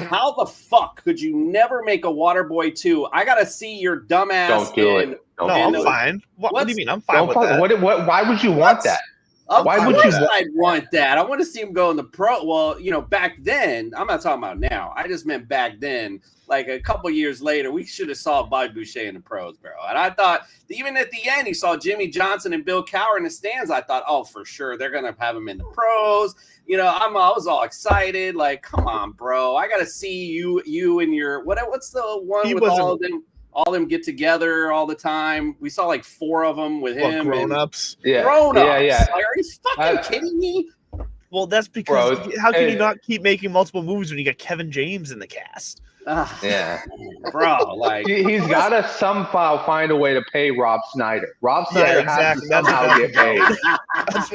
how the fuck could you never make a Waterboy 2? I gotta see your dumbass. Don't do it. No, I'm fine. What do you mean? I'm fine with that. Why would you want that? Why would I'd want that? I want to see him go in the pro. Well, back then, I'm not talking about now. I just meant back then, like a couple years later, we should have saw Bobby Boucher in the pros, bro. And I thought even at the end, he saw Jimmy Johnson and Bill Cowher in the stands. I thought, oh, for sure, they're gonna have him in the pros. I was all excited. Like, come on, bro. I gotta see you and your what's the one with all of them? All them get together all the time. We saw like 4 of them with him. Grown-ups? Yeah. Grown-ups. Yeah. Like, are you fucking kidding me? Well, that's because how can you not keep making multiple movies when you got Kevin James in the cast? Yeah. Bro, like he's got to somehow find a way to pay Rob Snyder. Rob Snyder has to somehow get paid.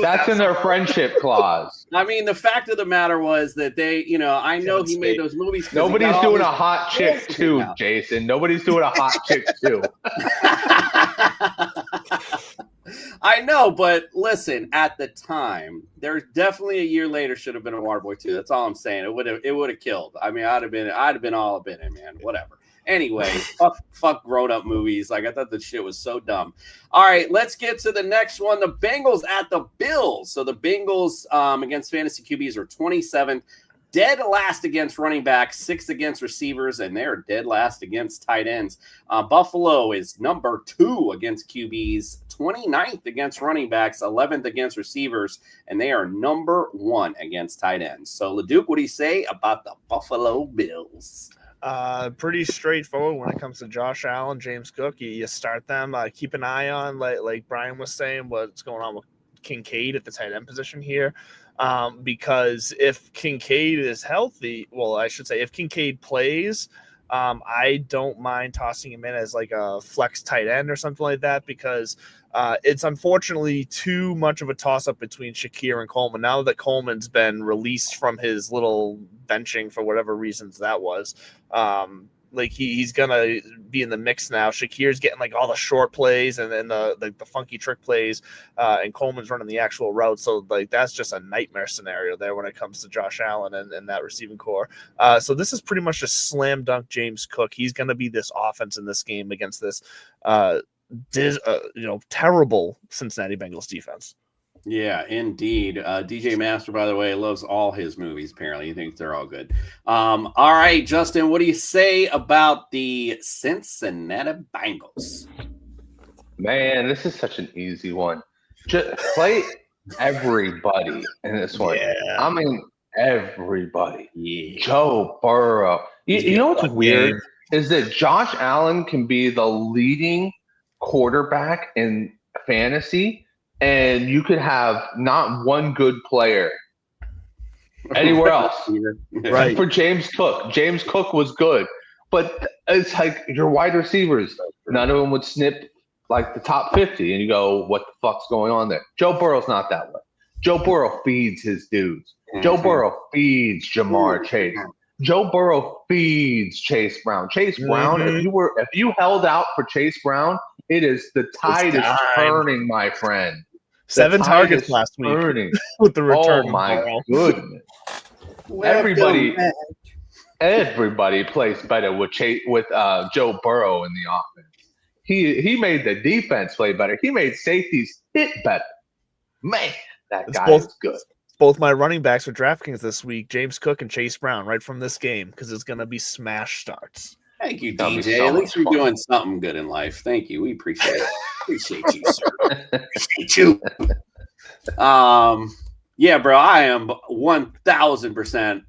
That's in their friendship clause. I mean, the fact of the matter was that they, I know he made those movies. Nobody's doing a hot chick 2, Jason. Nobody's doing a hot chick 2. I know, but listen, at the time, there's definitely a year later should have been a Waterboy 2. That's all I'm saying. It would have killed. I mean, I'd have been all up in it, man. Whatever. Anyway, fuck grown-up movies. Like, I thought the shit was so dumb. All right, let's get to the next one. The Bengals at the Bills. So the Bengals against fantasy QBs are 27th. Dead last against running backs, 6th against receivers, and they're dead last against tight ends. Buffalo is number 2 against QBs, 29th against running backs, 11th against receivers, and they are number 1 against tight ends. So, LeDuc, what do you say about the Buffalo Bills? Pretty straightforward when it comes to Josh Allen, James Cook. You start them. Keep an eye on, like Brian was saying, what's going on with Kincaid at the tight end position here. Because if Kincaid is healthy, well, I should say if Kincaid plays, I don't mind tossing him in as like a flex tight end or something like that, because it's unfortunately too much of a toss-up between Shakir and Coleman. Now that Coleman's been released from his little benching for whatever reasons that was, like he's gonna be in the mix now. Shakir's getting like all the short plays and then the funky trick plays, and Coleman's running the actual route. So like that's just a nightmare scenario there when it comes to Josh Allen and that receiving core. So this is pretty much just slam dunk James Cook. He's gonna be this offense in this game against this terrible Cincinnati Bengals defense. Yeah, indeed. DJ Master, by the way, loves all his movies. Apparently, he thinks they're all good. All right, Justin, what do you say about the Cincinnati Bengals? Man, this is such an easy one. Just play everybody in this one. Yeah. I mean, everybody. Yeah. Joe Burrow. You know what's weird is that Josh Allen can be the leading quarterback in fantasy, and you could have not one good player anywhere else. Right. For James Cook. James Cook was good, but it's like your wide receivers, none of them would snip like the top 50, and you go, what the fuck's going on there? Joe Burrow's not that way. Joe Burrow feeds his dudes. Joe Burrow feeds Jamar Chase. Joe Burrow feeds Chase Brown. Chase Brown, if you held out for Chase Brown, the tide is turning, my friend. 7 targets last week with the return. Oh my goodness! Everybody plays better with Joe Burrow in the offense. He made the defense play better. He made safeties hit better. Man, that guy is good. Both my running backs for DraftKings this week, James Cook and Chase Brown, right from this game, because it's going to be smash starts. Thank you, DJ. At least you're doing something good in life. Thank you. We appreciate it. Appreciate you, sir. Appreciate you. Yeah, bro, I am 1,000%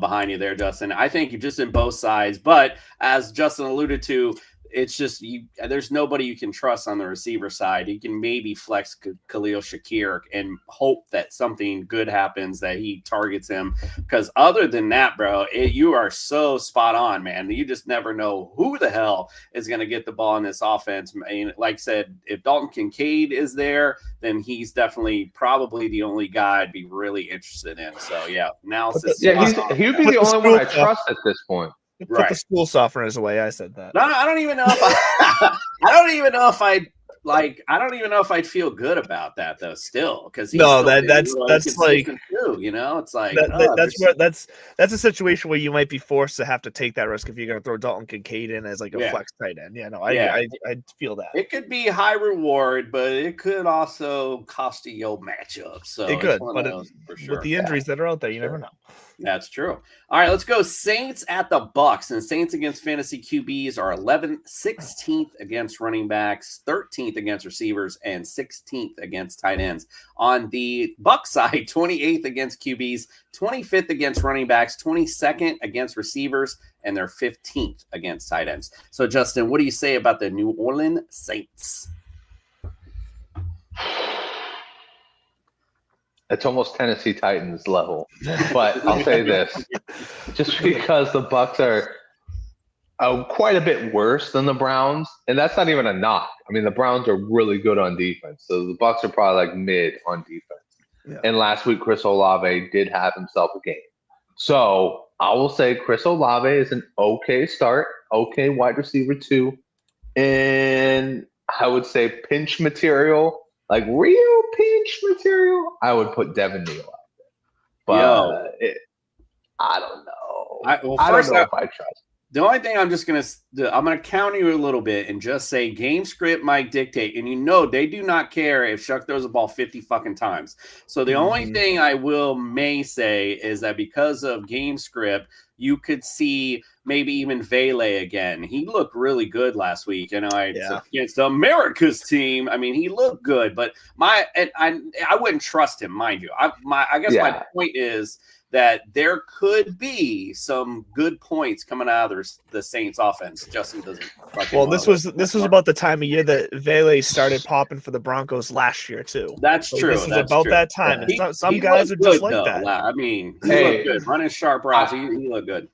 behind you there, Justin. I think you're just in both sides, but as Justin alluded to, it's just there's nobody you can trust on the receiver side. You can maybe flex Khalil Shakir and hope that something good happens, that he targets him. Because other than that, bro, you are so spot on, man. You just never know who the hell is going to get the ball in this offense. I mean, like I said, if Dalton Kincaid is there, then he's definitely probably the only guy I'd be really interested in. So, yeah, analysis. Yeah, he would be the only one I trust at this point. Put the school softeners away. I said that. No, I don't even know if I don't even know if I'd feel good about that though. Still, because that's like too, you know, it's like that's a situation where you might be forced to have to take that risk if you're going to throw Dalton Kincaid in as like a flex tight end. Yeah, no, I feel that it could be high reward, but it could also cost you your matchup. So it could, but sure. With the injuries that are out there, you never know. That's true. All right, let's go. Saints at the Bucks, and Saints against fantasy QBs are 11th, 16th against running backs, 13th against receivers, and 16th against tight ends. On the Bucks side, 28th against QBs, 25th against running backs, 22nd against receivers, and they're 15th against tight ends. So, Justin, what do you say about the New Orleans Saints? It's almost Tennessee Titans level, but I'll say this: just because the Bucks are quite a bit worse than the Browns, and that's not even a knock. I mean, the Browns are really good on defense, so the Bucks are probably like mid on defense. Yeah. And last week, Chris Olave did have himself a game, so I will say Chris Olave is an okay start, okay wide receiver 2, and I would say pinch material. Like real pinch material, I would put Devin Neal out there. But I don't know. I don't know if I trust. The only thing I'm gonna counter you a little bit and just say game script might dictate, and you know they do not care if Shuck throws the ball 50 fucking times. So the only thing I may say is that because of game script, you could see maybe even Vele again. He looked really good last week, against America's team. I mean, he looked good, but I wouldn't trust him, mind you. I guess my point is that there could be some good points coming out of the Saints offense. Justin doesn't. Well, this was about the time of year that Vele started popping for the Broncos last year too. That's true. This is about that time. And some guys are just like that. I mean, he looked good. Running sharp routes, he looked good.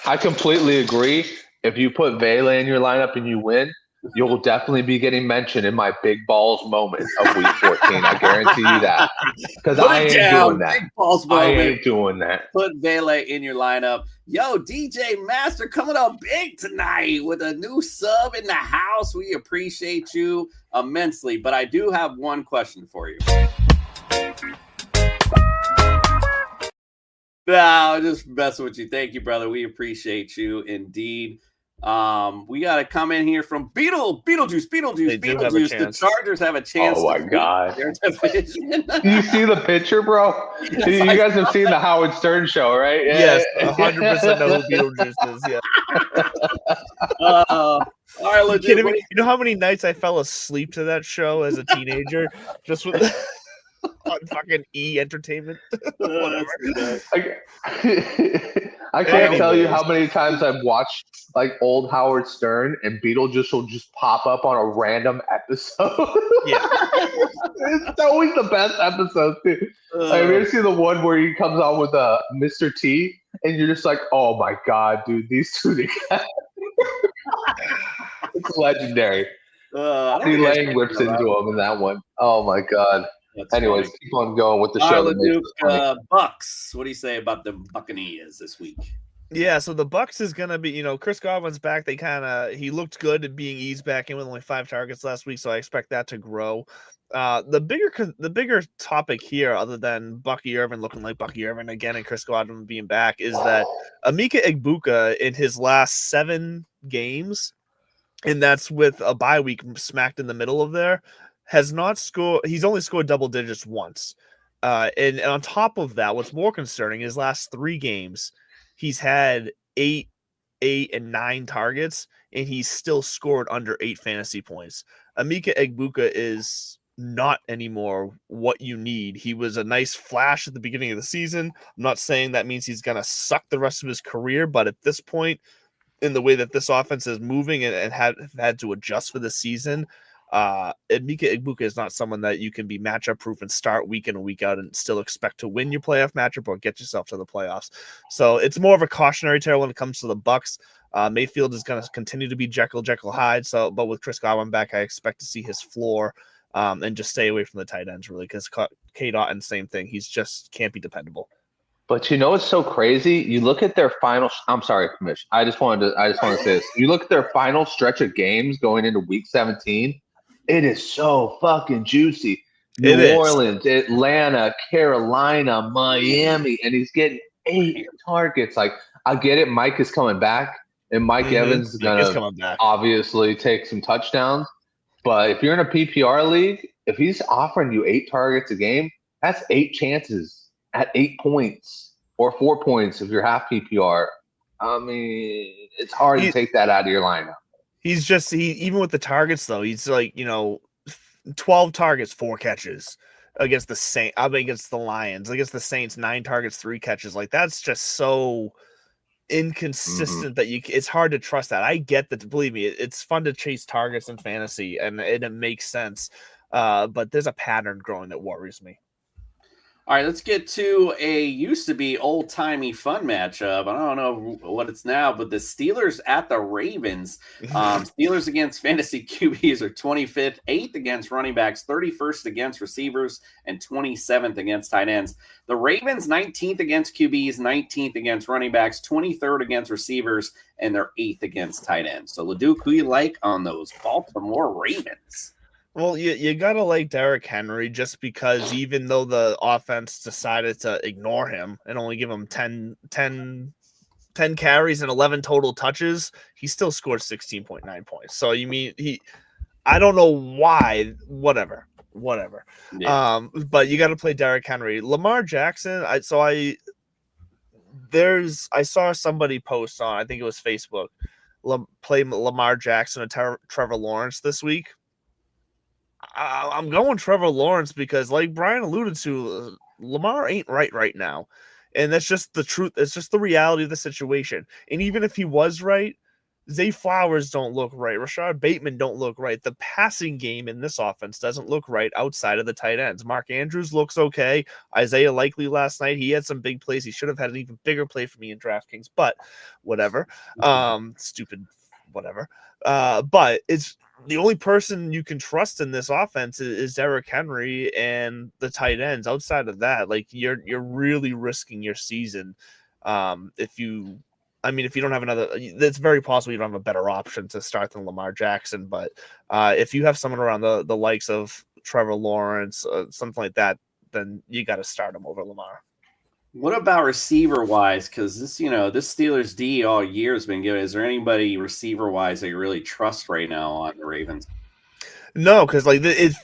I completely agree. If you put Vele in your lineup and you win, you'll definitely be getting mentioned in my big balls moment of week 14. I guarantee you that. Because I ain't doing that. Big balls I ain't doing that. Put Vele in your lineup. Yo, DJ Master coming up big tonight with a new sub in the house. We appreciate you immensely. But I do have one question for you. No, just messing with you. Thank you, brother. We appreciate you indeed. We got a comment here from Beetlejuice. The Chargers have a chance. Oh my god! Their division. You see the picture, bro? Yes, you guys have seen the Howard Stern show, right? Yes, 100% know who Beetlejuice is. Yeah. All right, legit. You know how many nights I fell asleep to that show as a teenager, just with on fucking E Entertainment. I can't tell you how many times I've watched like old Howard Stern and Beetlejuice will just pop up on a random episode. Yeah, it's always the best episode too. Have you ever seen the one where he comes on with Mr. T and you're just like, oh my god, dude, these two together. It's legendary. He Lang whips into him in that one. Oh my god. That's Anyways, funny. keep on going with the show. Bucks. What do you say about the Buccaneers this week? Yeah, so the Bucks is gonna be, Chris Godwin's back. He looked good at being eased back in with only 5 targets last week, so I expect that to grow. The bigger topic here, other than Bucky Irvin looking like Bucky Irvin again and Chris Godwin being back, is that Emeka Egbuka in his last 7 games, and that's with a bye week smacked in the middle of there, has not scored. He's only scored double digits once. And on top of that, what's more concerning is last 3 games, he's had 8, and 9 targets, and he's still scored under 8 fantasy points. Emeka Egbuka is not anymore what you need. He was a nice flash at the beginning of the season. I'm not saying that means he's going to suck the rest of his career, but at this point, in the way that this offense is moving and had to adjust for the season, Emeka Egbuka is not someone that you can be matchup proof and start week in and week out and still expect to win your playoff matchup or get yourself to the playoffs. So it's more of a cautionary tale when it comes to the Bucks. Mayfield is going to continue to be Jekyll Hyde. But with Chris Godwin back, I expect to see his floor and just stay away from the tight ends really, because K. Dotton, same thing. He's just can't be dependable. But you know what's so crazy? You look at their final. I'm sorry, Commish. I just wanted to say this. You look at their final stretch of games going into Week 17. It is so fucking juicy. New Orleans, Atlanta, Carolina, Miami, and he's getting 8 targets. Like, I get it. Mike is coming back, and Mike Evans is gonna obviously take some touchdowns. But if you're in a PPR league, if he's offering you 8 targets a game, that's 8 chances at 8 points or 4 points if you're half PPR. I mean, it's hard to take that out of your lineup. He's just even with the targets though, he's like, 12 targets, 4 catches against the Saints. Against the Lions, against the Saints, 9 targets, 3 catches. Like, that's just so inconsistent that it's hard to trust that. I get that. Believe me, it's fun to chase targets in fantasy, and it makes sense. But there's a pattern growing that worries me. All right, let's get to a used to be old timey fun matchup. I don't know what it's now, but the Steelers at the Ravens. Steelers against fantasy QBs are 25th, 8th against running backs, 31st against receivers, and 27th against tight ends. The Ravens 19th against QBs, 19th against running backs, 23rd against receivers, and they're 8th against tight ends. So, Leduc, who you like on those Baltimore Ravens? Well, you got to like Derrick Henry just because even though the offense decided to ignore him and only give him 10 carries and 11 total touches, he still scored 16.9 points. So, I don't know why, whatever. Yeah. But you got to play Derrick Henry. Lamar Jackson, I saw somebody post on, I think it was Facebook, play Lamar Jackson and Trevor Lawrence this week. I'm going Trevor Lawrence because, like Brian alluded to, Lamar ain't right now. And that's just the truth. It's just the reality of the situation. And even if he was right, Zay Flowers don't look right. Rashad Bateman don't look right. The passing game in this offense doesn't look right outside of the tight ends. Mark Andrews looks okay. Isaiah Likely last night, he had some big plays. He should have had an even bigger play for me in DraftKings, but whatever. Stupid whatever. But it's the only person you can trust in this offense is Derrick Henry and the tight ends. Outside of that, like you're really risking your season. If you don't have another, it's very possible you don't have a better option to start than Lamar Jackson. But if you have someone around the likes of Trevor Lawrence, something like that, then you got to start him over Lamar. What about receiver-wise? Because this Steelers D all year has been good. Is there anybody receiver-wise that you really trust right now on the Ravens? No, because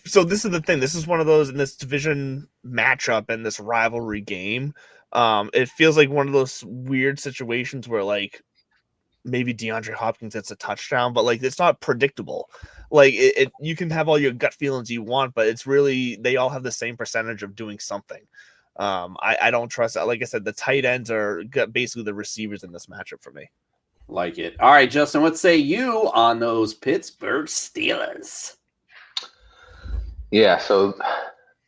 so this is the thing. This is one of those in this division matchup and this rivalry game. It feels like one of those weird situations where like maybe DeAndre Hopkins gets a touchdown, but like it's not predictable. Like you can have all your gut feelings you want, but it's really they all have the same percentage of doing something. I don't trust that. Like I said, the tight ends are basically the receivers in this matchup for me. Like it. All right, Justin, what say you on those Pittsburgh Steelers? Yeah, so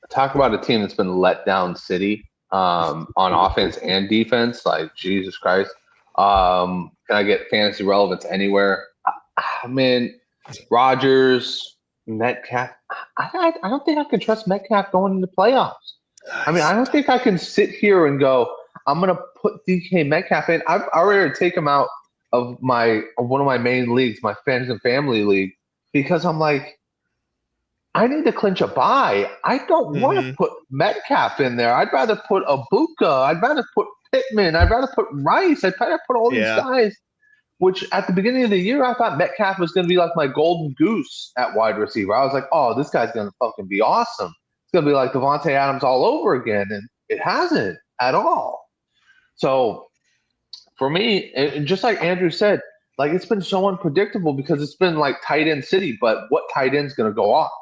talk about a team that's been let down city on offense and defense. Like, Jesus Christ. Can I get fantasy relevance anywhere? I mean, Rodgers, Metcalf. I don't think I can trust Metcalf going into playoffs. I mean, I don't think I can sit here and go, I'm going to put DK Metcalf in. I've already taken him out of one of my main leagues, my Fans and Family League, because I'm like, I need to clinch a bye. I don't want to put Metcalf in there. I'd rather put Abuka. I'd rather put Pittman. I'd rather put Rice. I'd rather put all these guys, which at the beginning of the year, I thought Metcalf was going to be like my golden goose at wide receiver. I was like, oh, this guy's going to fucking be awesome. Going to be like Devontae Adams all over again, and it hasn't at all. So for me, and just like Andrew said, like it's been so unpredictable because it's been like tight end city, but what tight end's going to go off?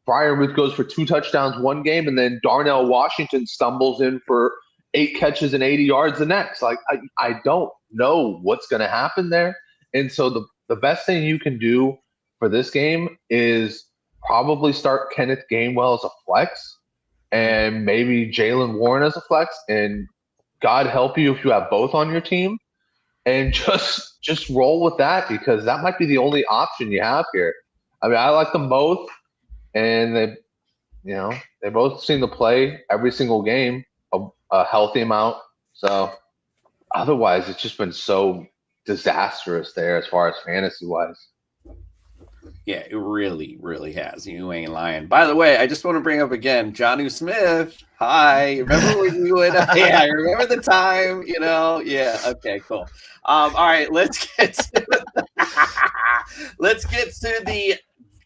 Brian Ruth goes for 2 touchdowns one game, and then Darnell Washington stumbles in for 8 catches and 80 yards the next. Like, I don't know what's going to happen there. And so the best thing you can do for this game is probably start Kenneth Gainwell as a flex and maybe Jalen Warren as a flex. And God help you if you have both on your team. And just roll with that, because that might be the only option you have here. I mean, I like them both, and they both seem to play every single game a healthy amount. So otherwise, it's just been so disastrous there as far as fantasy wise. Yeah, it really, really has. You ain't lying. By the way, I just want to bring up again, Jonnu Smith. Hi. Remember when you would? Yeah, I remember the time, Yeah, okay, cool. All right, let's get to the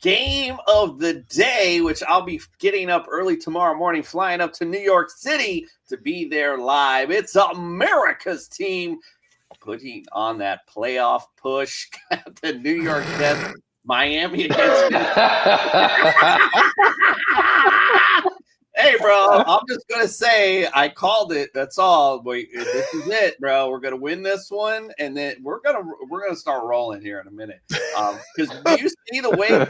game of the day, which I'll be getting up early tomorrow morning, flying up to New York City to be there live. It's America's team putting on that playoff push. The New York Jets. Miami against Hey, bro, I'm just going to say I called it. That's all. This is it, bro. We're going to win this one, and then we're going to start rolling here in a minute. Because you see the way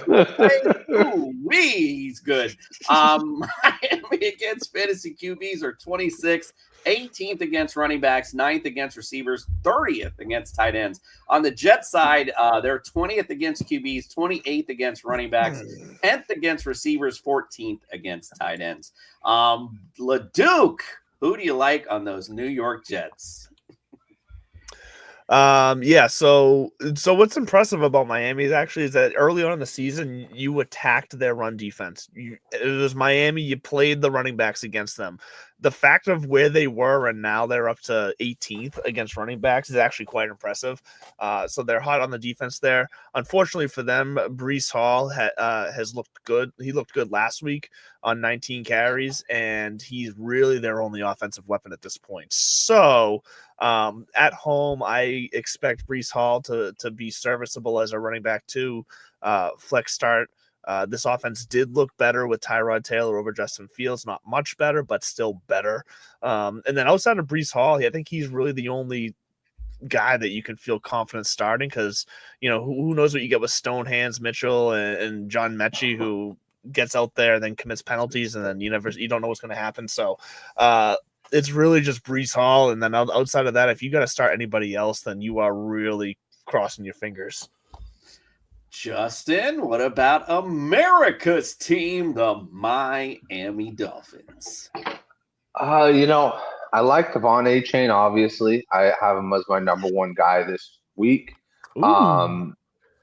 he's good. Miami against fantasy QBs are 26th, 18th against running backs, 9th against receivers, 30th against tight ends. On the Jets side, they're 20th against QBs, 28th against running backs, 10th against receivers, 14th against tight ends. LeDuc, who do you like on those New York Jets? So what's impressive about Miami is that early on in the season, you attacked their run defense. It was Miami, you played the running backs against them. The fact of where they were and now they're up to 18th against running backs is actually quite impressive. So they're hot on the defense there. Unfortunately for them, Breece Hall has looked good. He looked good last week on 19 carries, and he's really their only offensive weapon at this point. So at home, I expect Breece Hall to be serviceable as a running back too. Flex start. This offense did look better with Tyrod Taylor over Justin Fields. Not much better, but still better. And then outside of Breece Hall, I think he's really the only guy that you can feel confident starting, because who knows what you get with Stonehands Mitchell and John Mechie, who gets out there then commits penalties, and then you don't know what's going to happen. So it's really just Breece Hall, and then outside of that, if you got to start anybody else, then you are really crossing your fingers. Justin, what about America's team, the Miami Dolphins? I like Devon A-Chain, obviously. I have him as my number one guy this week. And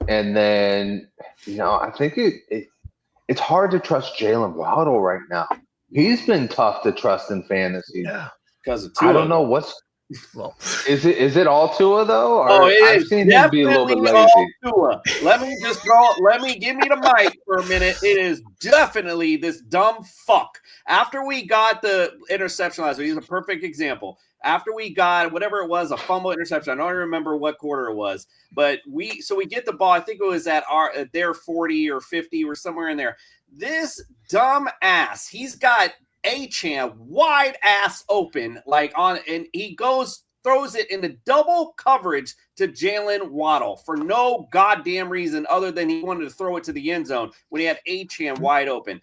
then, I think it's hard to trust Jalen Waddle right now. He's been tough to trust in fantasy. Yeah. Because of Tua. I don't know what's is it all Tua though? Or I've seen him be a little bit lazy. Tua. Let me give me the mic for a minute. It is definitely this dumb fuck. After we got the interception last week, he's a perfect example. After we got whatever it was, a fumble interception. I don't remember what quarter it was, but we get the ball. I think it was at their 40 or 50 or somewhere in there. This dumb ass, he's got A-Chan wide ass open, and he throws it into double coverage to Jalen Waddle for no goddamn reason other than he wanted to throw it to the end zone when he had A-Chan wide open.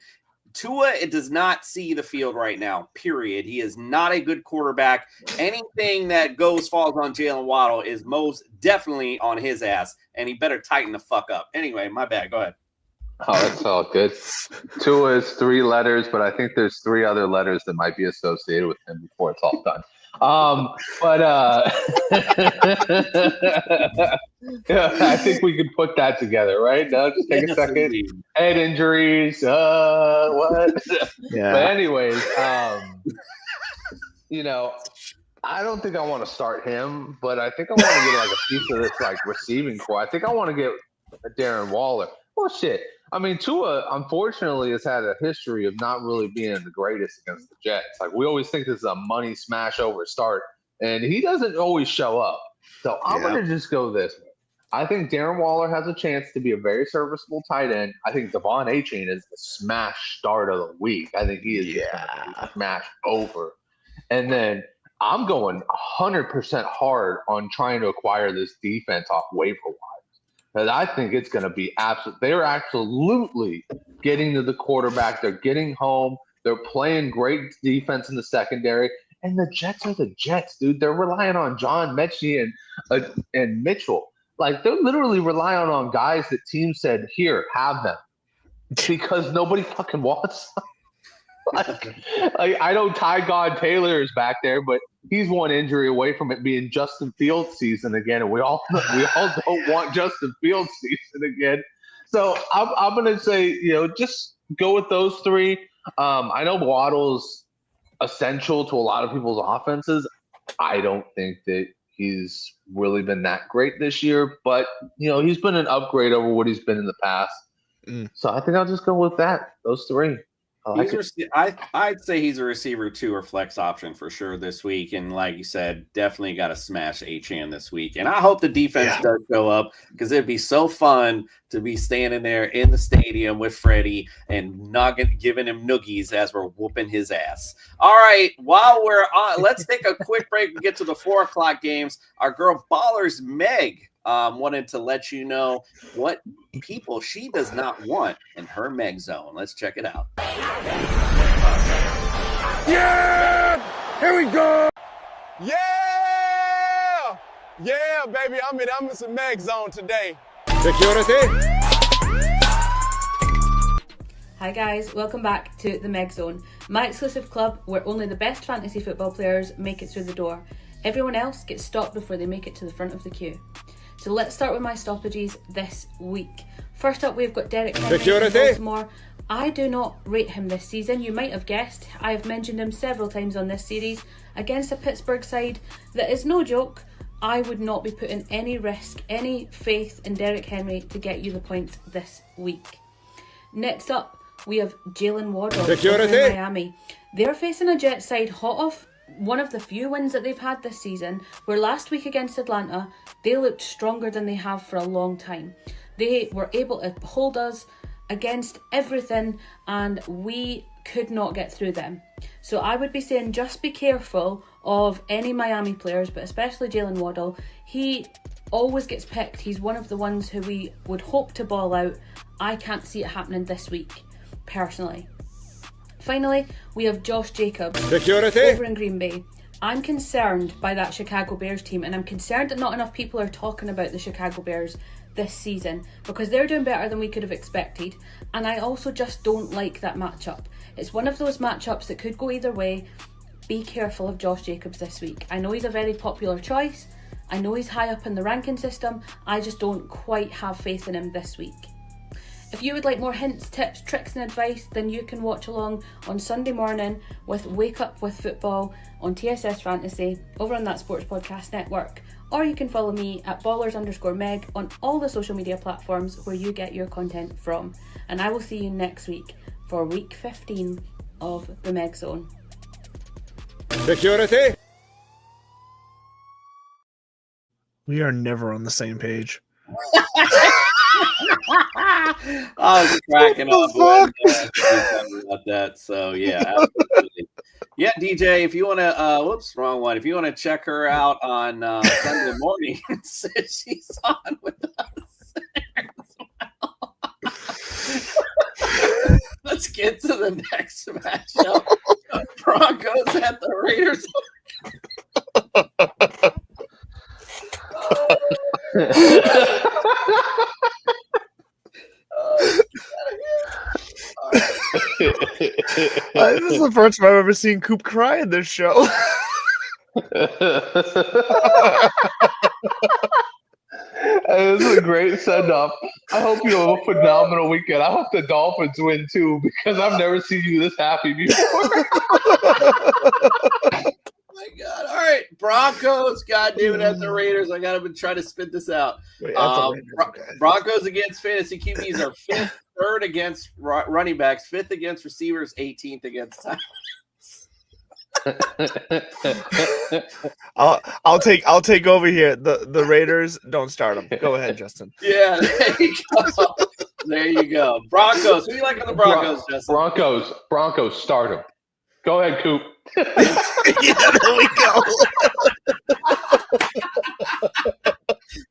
Tua, it does not see the field right now, period. He is not a good quarterback. Anything that falls on Jalen Waddle is most definitely on his ass, and he better tighten the fuck up. Anyway, my bad. Go ahead. Oh, that's all good. Tua is 3 letters, but I think there's 3 other letters that might be associated with him before it's all done. Yeah, I think we can put that together, right? Now, just take a second. Indeed. Head injuries. What? Yeah. But anyways, I don't think I want to start him, but I think I want to get a piece of this receiving core. I think I want to get Darren Waller. Well, shit. I mean, Tua, unfortunately, has had a history of not really being the greatest against the Jets. We always think this is a money smash over start, and he doesn't always show up. So I'm going to just go this way. I think Darren Waller has a chance to be a very serviceable tight end. I think Devon Achane is the smash start of the week. I think he is just going to smash over. And then I'm going 100% hard on trying to acquire this defense off waiver wires. Because I think it's going to be they're absolutely getting to the quarterback. They're getting home. They're playing great defense in the secondary. And the Jets are the Jets, dude. They're relying on John Mechie and Mitchell. Like, they're literally relying on guys that teams said, here, have them. Because nobody fucking wants them. like, I know Ty God Taylor is back there, but he's one injury away from it being Justin Fields season again. And we all don't want Justin Fields season again. So I'm going to say, just go with those three. I know Waddle's essential to a lot of people's offenses. I don't think that he's really been that great this year, but he's been an upgrade over what he's been in the past. So I think I'll just go with those three. I'd say he's a receiver 2 or flex option for sure this week. And like you said, definitely got to smash Achane this week. And I hope the defense does go up, because it'd be so fun to be standing there in the stadium with Freddie and giving him noogies as we're whooping his ass. All right, while we're on, let's take a quick break and get to the 4 o'clock games. Our girl Ballers Meg wanted to let you know what people she does not want in her Meg zone. Let's check it out. Yeah! Here we go! Yeah! Yeah, baby, I'm in Mr. MEG zone today. Security. Hi guys, welcome back to the MEG Zone, my exclusive club where only the best fantasy football players make it through the door. Everyone else gets stopped before they make it to the front of the queue. So let's start with my stoppages this week. First up, we've got Derek Henry from Baltimore. I do not rate him this season. You might have guessed. I have mentioned him several times on this series. Against a Pittsburgh side that is no joke, I would not be putting any risk, any faith in Derek Henry to get you the points this week. Next up, we have Jalen Waddle in Miami. They're facing a Jets side hot off one of the few wins that they've had this season, where last week against Atlanta, they looked stronger than they have for a long time. They were able to hold us against everything, and we could not get through them. So I would be saying just be careful of any Miami players, but especially Jalen Waddle. He always gets picked. He's one of the ones who we would hope to ball out. I can't see it happening this week, personally. Finally, we have Josh Jacobs over in Green Bay. I'm concerned by that Chicago Bears team, and I'm concerned that not enough people are talking about the Chicago Bears this season, because they're doing better than we could have expected, and I also just don't like that matchup. It's one of those matchups that could go either way. Be careful of Josh Jacobs this week. I know he's a very popular choice. I know he's high up in the ranking system. I just don't quite have faith in him this week. If you would like more hints, tips, tricks and advice, then you can watch along on Sunday morning with Wake Up With Football on TSS Fantasy over on that Sports Podcast Network. Or you can follow me at Ballers_Meg on all the social media platforms where you get your content from. And I will see you next week for week 15 of the MEG Zone. Security. We are never on the same page. I was cracking up when talking about that. So yeah, absolutely. Yeah, DJ, if you want to, whoops, wrong one. If you want to check her out on Sunday morning, she's on with us as well. Let's get to the next matchup. Broncos at the Raiders. This is the first time I've ever seen Coop cry in this show. This is a great send-off. I hope you have a phenomenal weekend. I hope the Dolphins win too, because I've never seen you this happy before. My God. All right. Broncos, God damn it, at the Raiders. I got to try to spit this out. Wait, Broncos against fantasy QBs are fifth, third against running backs, fifth against receivers, 18th against tight ends. I'll take over here. The Raiders, don't start them. Go ahead, Justin. Yeah, there you go. There you go. Broncos. Who do you like on the Broncos, Justin? Broncos, start them. Go ahead, Coop. Yeah, there we go.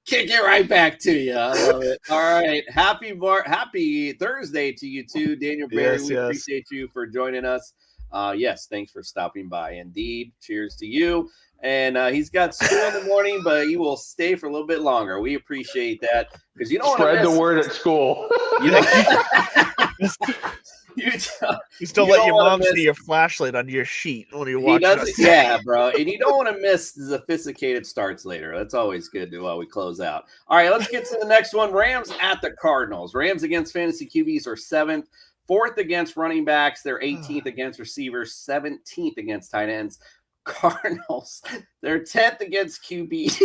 Kick it right back to you. I love it. All right. Happy Thursday to you too, Daniel Barry. We appreciate you for joining us. Yes, thanks for stopping by. Indeed. Cheers to you. And he's got school in the morning, but he will stay for a little bit longer. We appreciate that because you don't spread the word at school. You still let your mom see your flashlight under your sheet when you're watching us. Yeah, bro. And you don't want to miss the sophisticated starts later. That's always good while we close out. All right, let's get to the next one. Rams at the Cardinals. Rams against fantasy QBs are 7th. 4th against running backs. They're 18th against receivers. 17th against tight ends. Cardinals. They're 10th against QBs.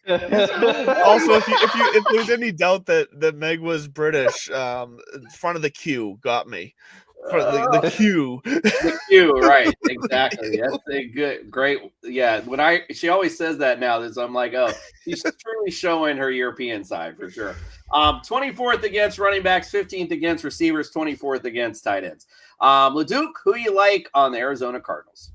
Also, if there's any doubt that Meg was British, front of the queue got me. The queue. The queue, right? Exactly. That's a great. Yeah, she always says that now. I'm like, oh, she's truly showing her European side for sure. 24th against running backs, 15th against receivers, 24th against tight ends. LeDuc, who you like on the Arizona Cardinals?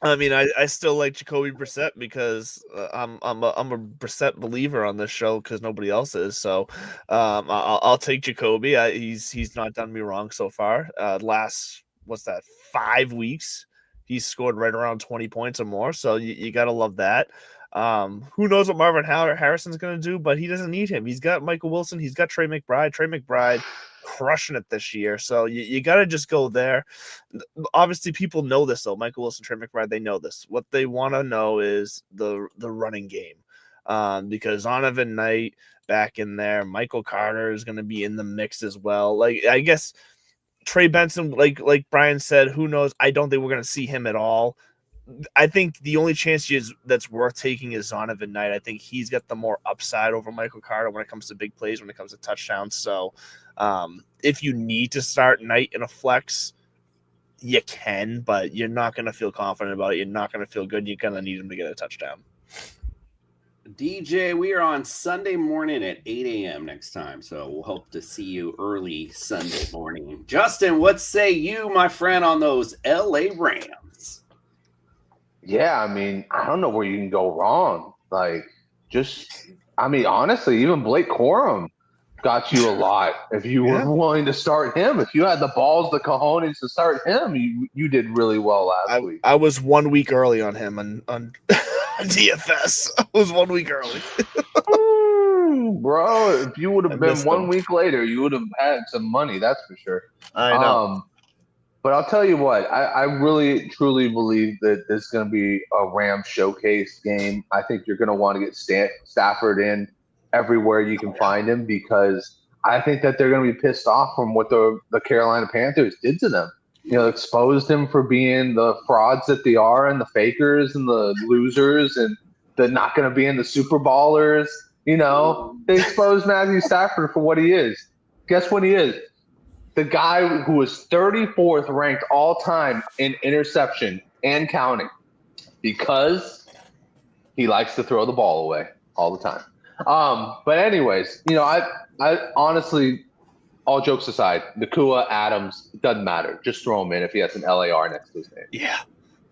I mean, I still like Jacoby Brissett because I'm a Brissett believer on this show because nobody else is. So I'll take Jacoby. He's not done me wrong so far. Last 5 weeks, he's scored right around 20 points or more. So you gotta love that. Who knows what Marvin Harrison's gonna do, but he doesn't need him. He's got Michael Wilson. He's got Trey McBride. Trey McBride crushing it this year. So you got to just go there. Obviously, people know this, though. Michael Wilson, Trey McBride, they know this. What they want to know is the running game. Because Zonovan Knight back in there, Michael Carter is going to be in the mix as well. Like, I guess Trey Benson, like Brian said, who knows? I don't think we're going to see him at all. I think the only chance that's worth taking is Zonovan Knight. I think he's got the more upside over Michael Carter when it comes to big plays, when it comes to touchdowns. So if you need to start Knight in a flex, you can, but you're not going to feel confident about it. You're not going to feel good. You're going to need him to get a touchdown. DJ, we are on Sunday morning at 8 a.m. next time, so we'll hope to see you early Sunday morning. Justin, what say you, my friend, on those LA Rams? Yeah, I mean, I don't know where you can go wrong. Honestly, even Blake Corum got you a lot. If you were willing to start him, if you had the balls, the cojones to start him, you did really well last week. I was 1 week early on him on DFS. I was 1 week early. Bro, if you would have been 1 week later, you would have had some money, that's for sure. I know. But I'll tell you what, I really, truly believe that this is going to be a Rams showcase game. I think you're going to want to get Stafford in everywhere you can find him because I think that they're going to be pissed off from what the Carolina Panthers did to them. Exposed him for being the frauds that they are and the fakers and the losers and the not going to be in the Super Ballers. They exposed Matthew Stafford for what he is. Guess what he is? The guy who is 34th ranked all time in interception and counting because he likes to throw the ball away all the time. But anyways, I honestly, all jokes aside, Nakua, Adams, it doesn't matter. Just throw him in if he has an LAR next to his name. Yeah.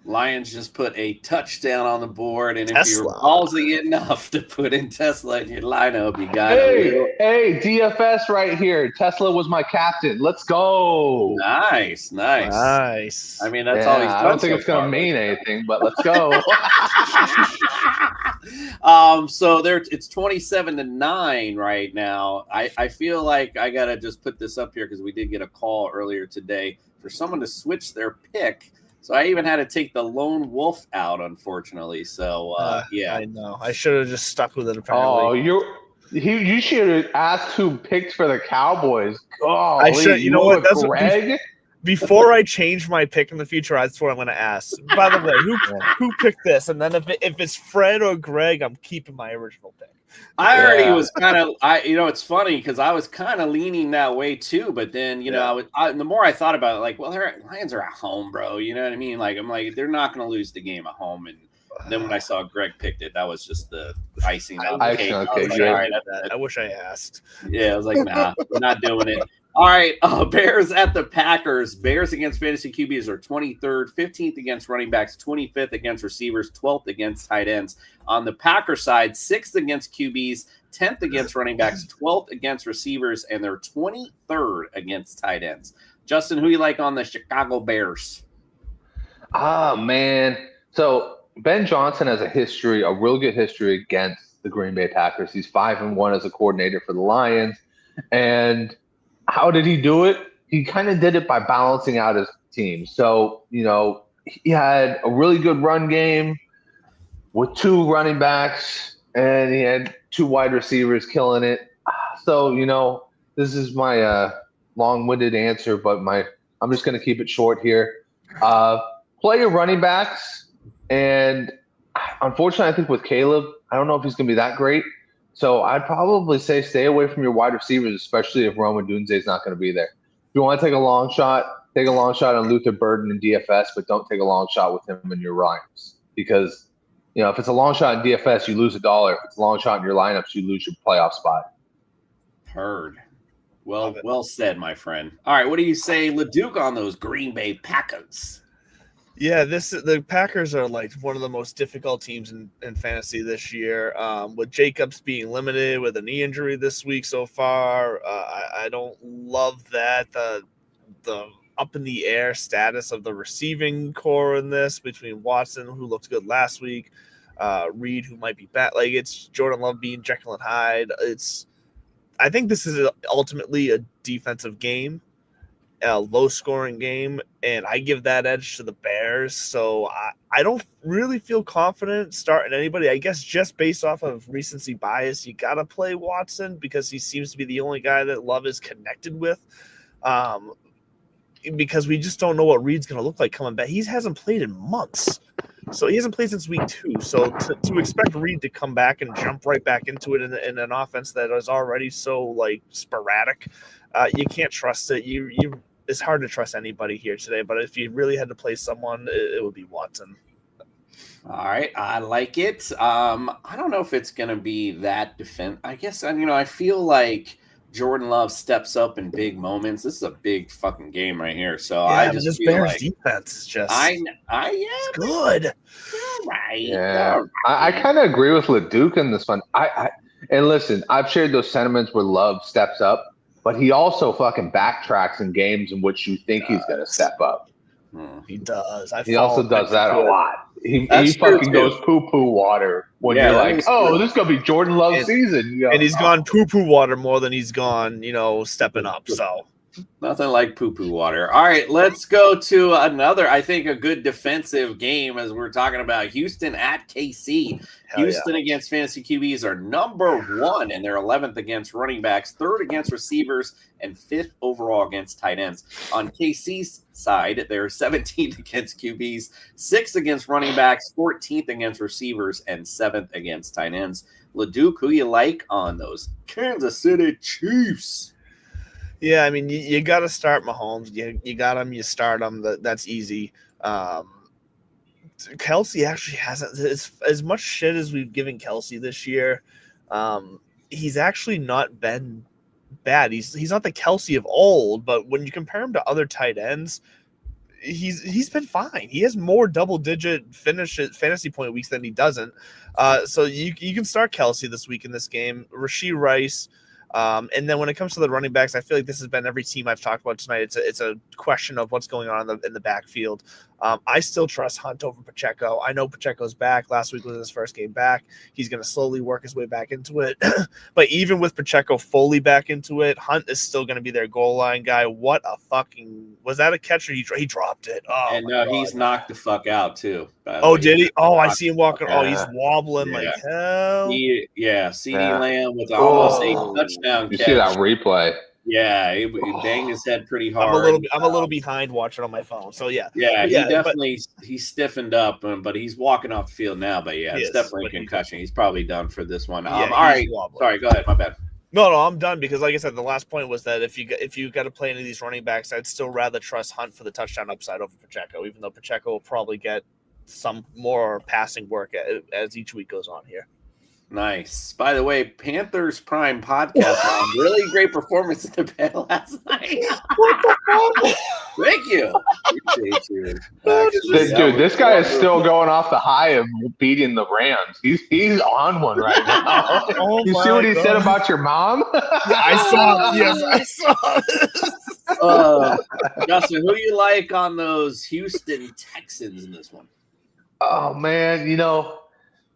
Lions just put a touchdown on the board, and if you're ballsy enough to put in Tesla in your lineup, you got it. Hey, DFS right here. Tesla was my captain. Let's go. Nice. I mean, that's all he's done. I don't think it's going to mean anything, but let's go. So it's 27-9 right now. I feel like I got to just put this up here because we did get a call earlier today for someone to switch their pick. So I even had to take the lone wolf out, unfortunately. So, yeah. I know. I should have just stuck with it, apparently. Oh, you should have asked who picked for the Cowboys. Oh, I should. You know what? before I change my pick in the future, that's what I'm going to ask. By the way, who picked this? And then if it's Fred or Greg, I'm keeping my original pick. I already was kind of, it's funny because I was kind of leaning that way too. But then, the more I thought about it, like, well, Lions are at home, bro. You know what I mean? Like, I'm like, they're not going to lose the game at home. And then when I saw Greg picked it, that was just the icing on the cake. I wish I asked. Yeah, I was like, nah, we're not doing it. All right, Bears at the Packers. Bears against fantasy QBs are 23rd, 15th against running backs, 25th against receivers, 12th against tight ends. On the Packer side, 6th against QBs, 10th against running backs, 12th against receivers, and they're 23rd against tight ends. Justin, who you like on the Chicago Bears? Man. So Ben Johnson has a real good history against the Green Bay Packers. He's 5-1 as a coordinator for the Lions. And how did he do it? He kind of did it by balancing out his team. So, he had a really good run game with 2 running backs, and he had 2 wide receivers killing it. So, this is my long-winded answer, but I'm just going to keep it short here. Play your running backs, and unfortunately, I think with Caleb, I don't know if he's going to be that great. So I'd probably say stay away from your wide receivers, especially if Rome Odunze is not going to be there. If you want to take a long shot on Luther Burden in DFS, but don't take a long shot with him in your lineups. Because, if it's a long shot in DFS, you lose $1. If it's a long shot in your lineups, you lose your playoff spot. Heard. Well said, my friend. All right, what do you say, LeDuc, on those Green Bay Packers? Yeah, the Packers are like one of the most difficult teams in fantasy this year. With Jacobs being limited with a knee injury this week so far, I don't love that. The up in the air status of the receiving core in this between Watson, who looked good last week, Reed, who might be back. Like, it's Jordan Love being Jekyll and Hyde. I think this is ultimately a defensive game, a low-scoring game, and I give that edge to the Bears. So I don't really feel confident starting anybody. I guess just based off of recency bias, you got to play Watson because he seems to be the only guy that Love is connected with, because we just don't know what Reed's going to look like coming back. He hasn't played in months. So he hasn't played since week 2. So to expect Reed to come back and jump right back into it in an offense that is already so, like, sporadic, you can't trust it. It's hard to trust anybody here today, but if you really had to play someone, it would be Watson. All right, I like it. I don't know if it's going to be that defense. I guess, I feel like Jordan Love steps up in big moments. This is a big fucking game right here. So I just feel Bears like defense is just it's good. All right. Yeah, All right. I kind of agree with LeDuc in this one. And listen, I've shared those sentiments where Love steps up, but he also fucking backtracks in games in which you think he's going to step up. He does. He also does that a lot. He fucking goes poo-poo water when you're like, this is going to be Jordan Love's season. And he's gone poo-poo water more than he's gone, stepping up. So nothing like poo-poo water. All right, let's go to another, I think, a good defensive game as we're talking about Houston at KC. Houston against fantasy QBs are number 1, and they're 11th against running backs, 3rd against receivers, and 5th overall against tight ends. On KC's side, they're 17th against QBs, 6th against running backs, 14th against receivers, and 7th against tight ends. LeDuc, who you like on those Kansas City Chiefs? Yeah, I mean, you got to start Mahomes. You got him, you start him. That's easy. Kelsey actually hasn't as much shit as we've given Kelsey this year. He's actually not been bad. He's not the Kelsey of old, but when you compare him to other tight ends, he's been fine. He has more double-digit fantasy point weeks than he doesn't. So you can start Kelsey this week in this game. Rashee Rice. And then when it comes to the running backs, I feel like this has been every team I've talked about tonight. It's a question of what's going on in the backfield. I still trust Hunt over Pacheco. I know Pacheco's back. Last week was his first game back. He's going to slowly work his way back into it. But even with Pacheco fully back into it, Hunt is still going to be their goal line guy. What a fucking – was that a catch or he dropped it? Oh, and he's knocked the fuck out too. Did he? Oh, I see him walking. Oh, he's wobbling like hell. CeeDee Lamb with almost a touchdown You catch. see that replay. Yeah, he banged his head pretty hard. I'm a little behind watching on my phone. So yeah. Yeah, he definitely he stiffened up, but he's walking off the field now. But yeah, it's definitely a concussion. He's probably done for this one. Yeah, all right, wobbling. Sorry, go ahead. My bad. No, I'm done because, like I said, the last point was that if you got to play any of these running backs, I'd still rather trust Hunt for the touchdown upside over Pacheco, even though Pacheco will probably get some more passing work as each week goes on here. Nice. By the way, Panthers Prime podcast, man, really great performance in the bed last night. Thank you. Appreciate you. Dude, this guy is still going off the high of beating the Rams. He's on one right now. You see what he said about your mom? I saw. Yes, I saw. Justin, who do you like on those Houston Texans in this one? Oh man,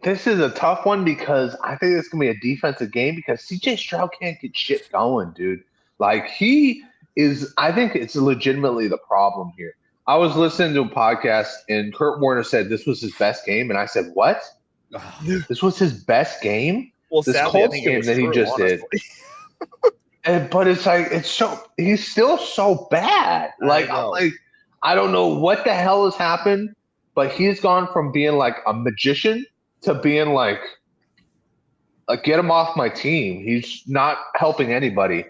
this is a tough one because I think it's going to be a defensive game because CJ Stroud can't get shit going, dude. Like, he is – I think it's legitimately the problem here. I was listening to a podcast, and Kurt Warner said this was his best game, and I said, what? This was his best game? Well, this sadly, Colts game that he just did. But it's like – he's still so bad. Like, I don't know what the has happened, but he's gone from being like a magician – to being like, get him off my team. He's not helping anybody.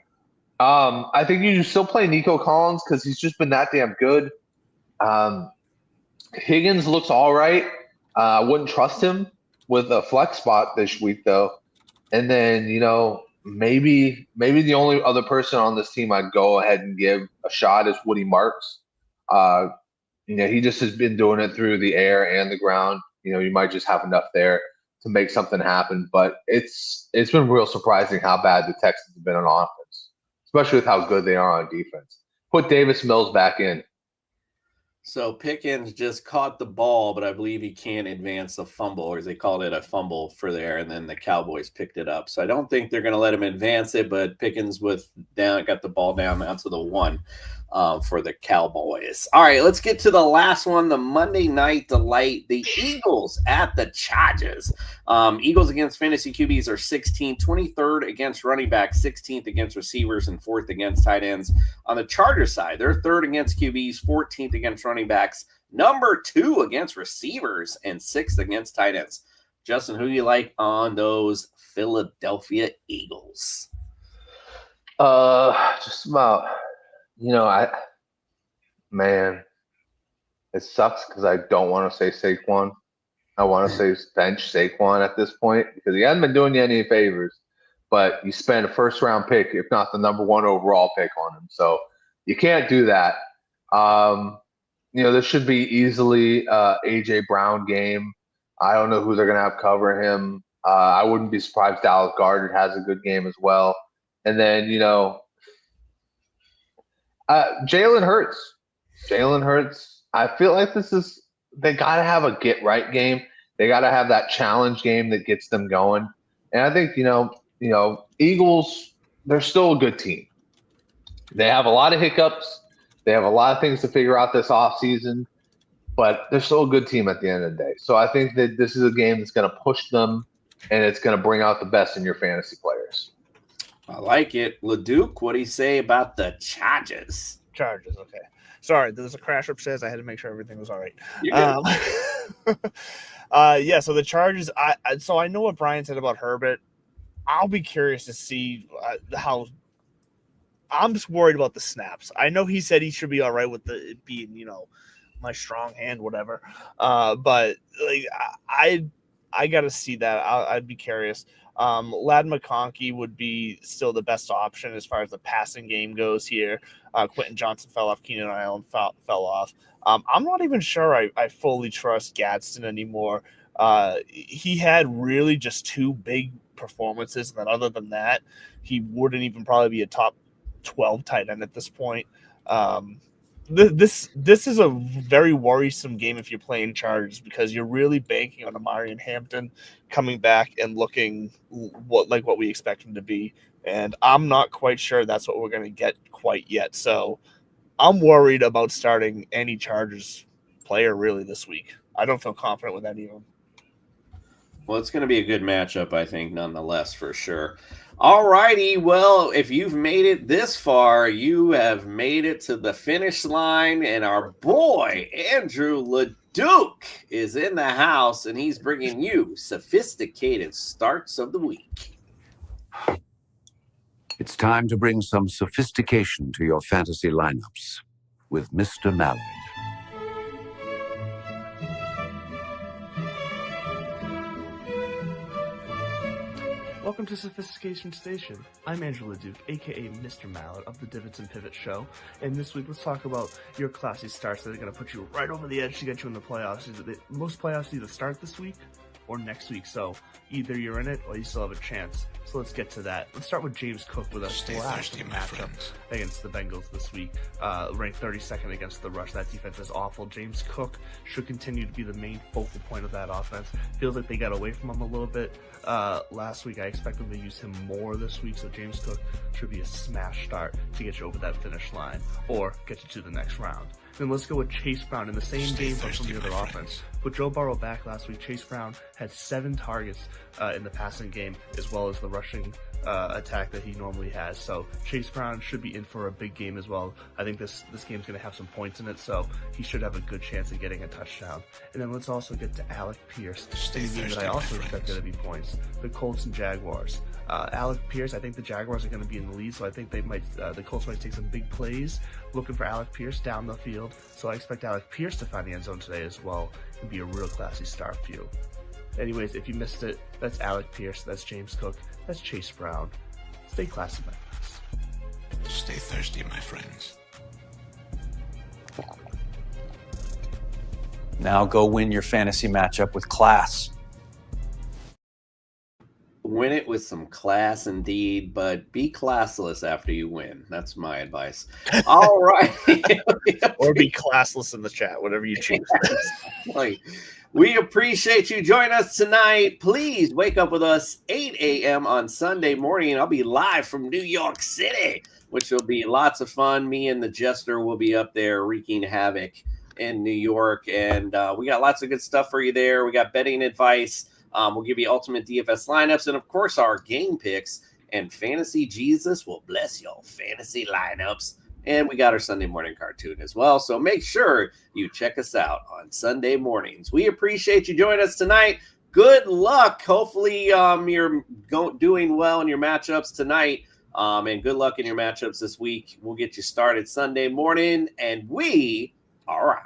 I think you still play Nico Collins because he's just been that damn good. Higgins looks all right. I wouldn't trust him with a flex spot this week, though. And then, maybe the only other person on this team I'd go ahead and give a shot is Woody Marks. He just has been doing it through the air and the ground. You might just have enough there to make something happen. But it's been real surprising how bad the Texans have been on offense, especially with how good they are on defense. Put Davis Mills back in. So Pickens just caught the ball, but I believe he can't advance a fumble, or they called it a fumble for there, and then the Cowboys picked it up. So I don't think they're going to let him advance it, but Pickens got the ball down to the 1 for the Cowboys. All right, let's get to the last one, the Monday Night Delight. The Eagles at the Chargers. Eagles against fantasy QBs are 16th, 23rd against running backs, 16th against receivers, and 4th against tight ends. On the Chargers side, they're 3rd against QBs, 14th against running backs, number 2 against receivers, and 6th against tight ends. Justin, who do you like on those Philadelphia Eagles? Just about, it sucks because I don't want to say Saquon. I want to say bench Saquon at this point because he hasn't been doing you any favors. But you spend a first-round pick, if not the number 1 overall pick on him. So you can't do that. This should be easily A.J. Brown game. I don't know who they're going to have cover him. I wouldn't be surprised Dallas Goedert has a good game as well. And then, Jalen Hurts. I feel like they got to have a get-right game. They got to have that challenge game that gets them going. And I think, Eagles, they're still a good team. They have a lot of hiccups. They have a lot of things to figure out this offseason, but they're still a good team at the end of the day. So I think that this is a game that's going to push them, and it's going to bring out the best in your fantasy players. I like it. LeDuc, what do you say about the Chargers? Chargers, okay. Sorry, there was a crash upstairs. I had to make sure everything was all right. So the Chargers, so I know what Brian said about Herbert. I'll be curious to see how – I'm just worried about the snaps. I know he said he should be all right with it being, my strong hand, whatever. But I got to see that. I'd be curious. Lad McConkey would be still the best option as far as the passing game goes here. Quentin Johnson fell off. Keenan Allen fell off. I'm not even sure I fully trust Gadsden anymore. He had really just 2 big performances, and then other than that, he wouldn't even probably be a top 12 tight end at this point. This is a very worrisome game if you're playing Chargers because you're really banking on Amari and Hampton coming back and looking what we expect him to be. And I'm not quite sure that's what we're going to get quite yet. So I'm worried about starting any Chargers player really this week. I don't feel confident with any of them. Well, it's going to be a good matchup, I think, nonetheless, for sure. All righty. Well, if you've made it this far, you have made it to the finish line. And our boy, Andrew LeDuc, is in the house, and he's bringing you sophisticated starts of the week. It's time to bring some sophistication to your fantasy lineups with Mr. Mallard. Welcome to Sophistication Station. I'm Andrew LeDuc, aka Mr. Mallard of the Divots and Pivot Show. And this week, let's talk about your classy starts that are going to put you right over the edge to get you in the playoffs. Most playoffs either start this week or next week, so either you're in it or you still have a chance. So let's get to that. Let's start with James Cook with a blast matchup against the Bengals this week. Ranked 32nd against the rush. That defense is awful. James Cook should continue to be the main focal point of that offense. Feels like they got away from him a little bit last week. I expect them to use him more this week, so James Cook should be a smash start to get you over that finish line or get you to the next round. Then let's go with Chase Brown in the same game but from the other offense. With Joe Burrow back last week, Chase Brown had 7 targets in the passing game as well as the rushing attack that he normally has. So Chase Brown should be in for a big game as well. I think this game's going to have some points in it, so he should have a good chance of getting a touchdown. And then let's also get to Alec Pierce in a game that I also expect there to be points. The Colts and Jaguars. Alec Pierce, I think the Jaguars are going to be in the lead, so I think they might the Colts might take some big plays looking for Alec Pierce down the field. So I expect Alec Pierce to find the end zone today as well and be a real classy start for you. Anyways, if you missed it, that's Alec Pierce, that's James Cook, that's Chase Brown. Stay classy, my friends. Stay thirsty, my friends. Now go win your fantasy matchup with class. Win it with some class indeed, but be classless after you win. That's my advice. All right. Or be classless in the chat, whatever you choose. We appreciate you joining us tonight. Please wake up with us 8 a.m. on Sunday morning. I'll be live from New York City, which will be lots of fun. Me and the Jester will be up there wreaking havoc in New York. And we got lots of good stuff for you there. We got betting advice. We'll give you ultimate DFS lineups and, of course, our game picks. And Fantasy Jesus will bless your fantasy lineups. And we got our Sunday morning cartoon as well. So make sure you check us out on Sunday mornings. We appreciate you joining us tonight. Good luck. Hopefully you're doing well in your matchups tonight. And good luck in your matchups this week. We'll get you started Sunday morning. And we are out.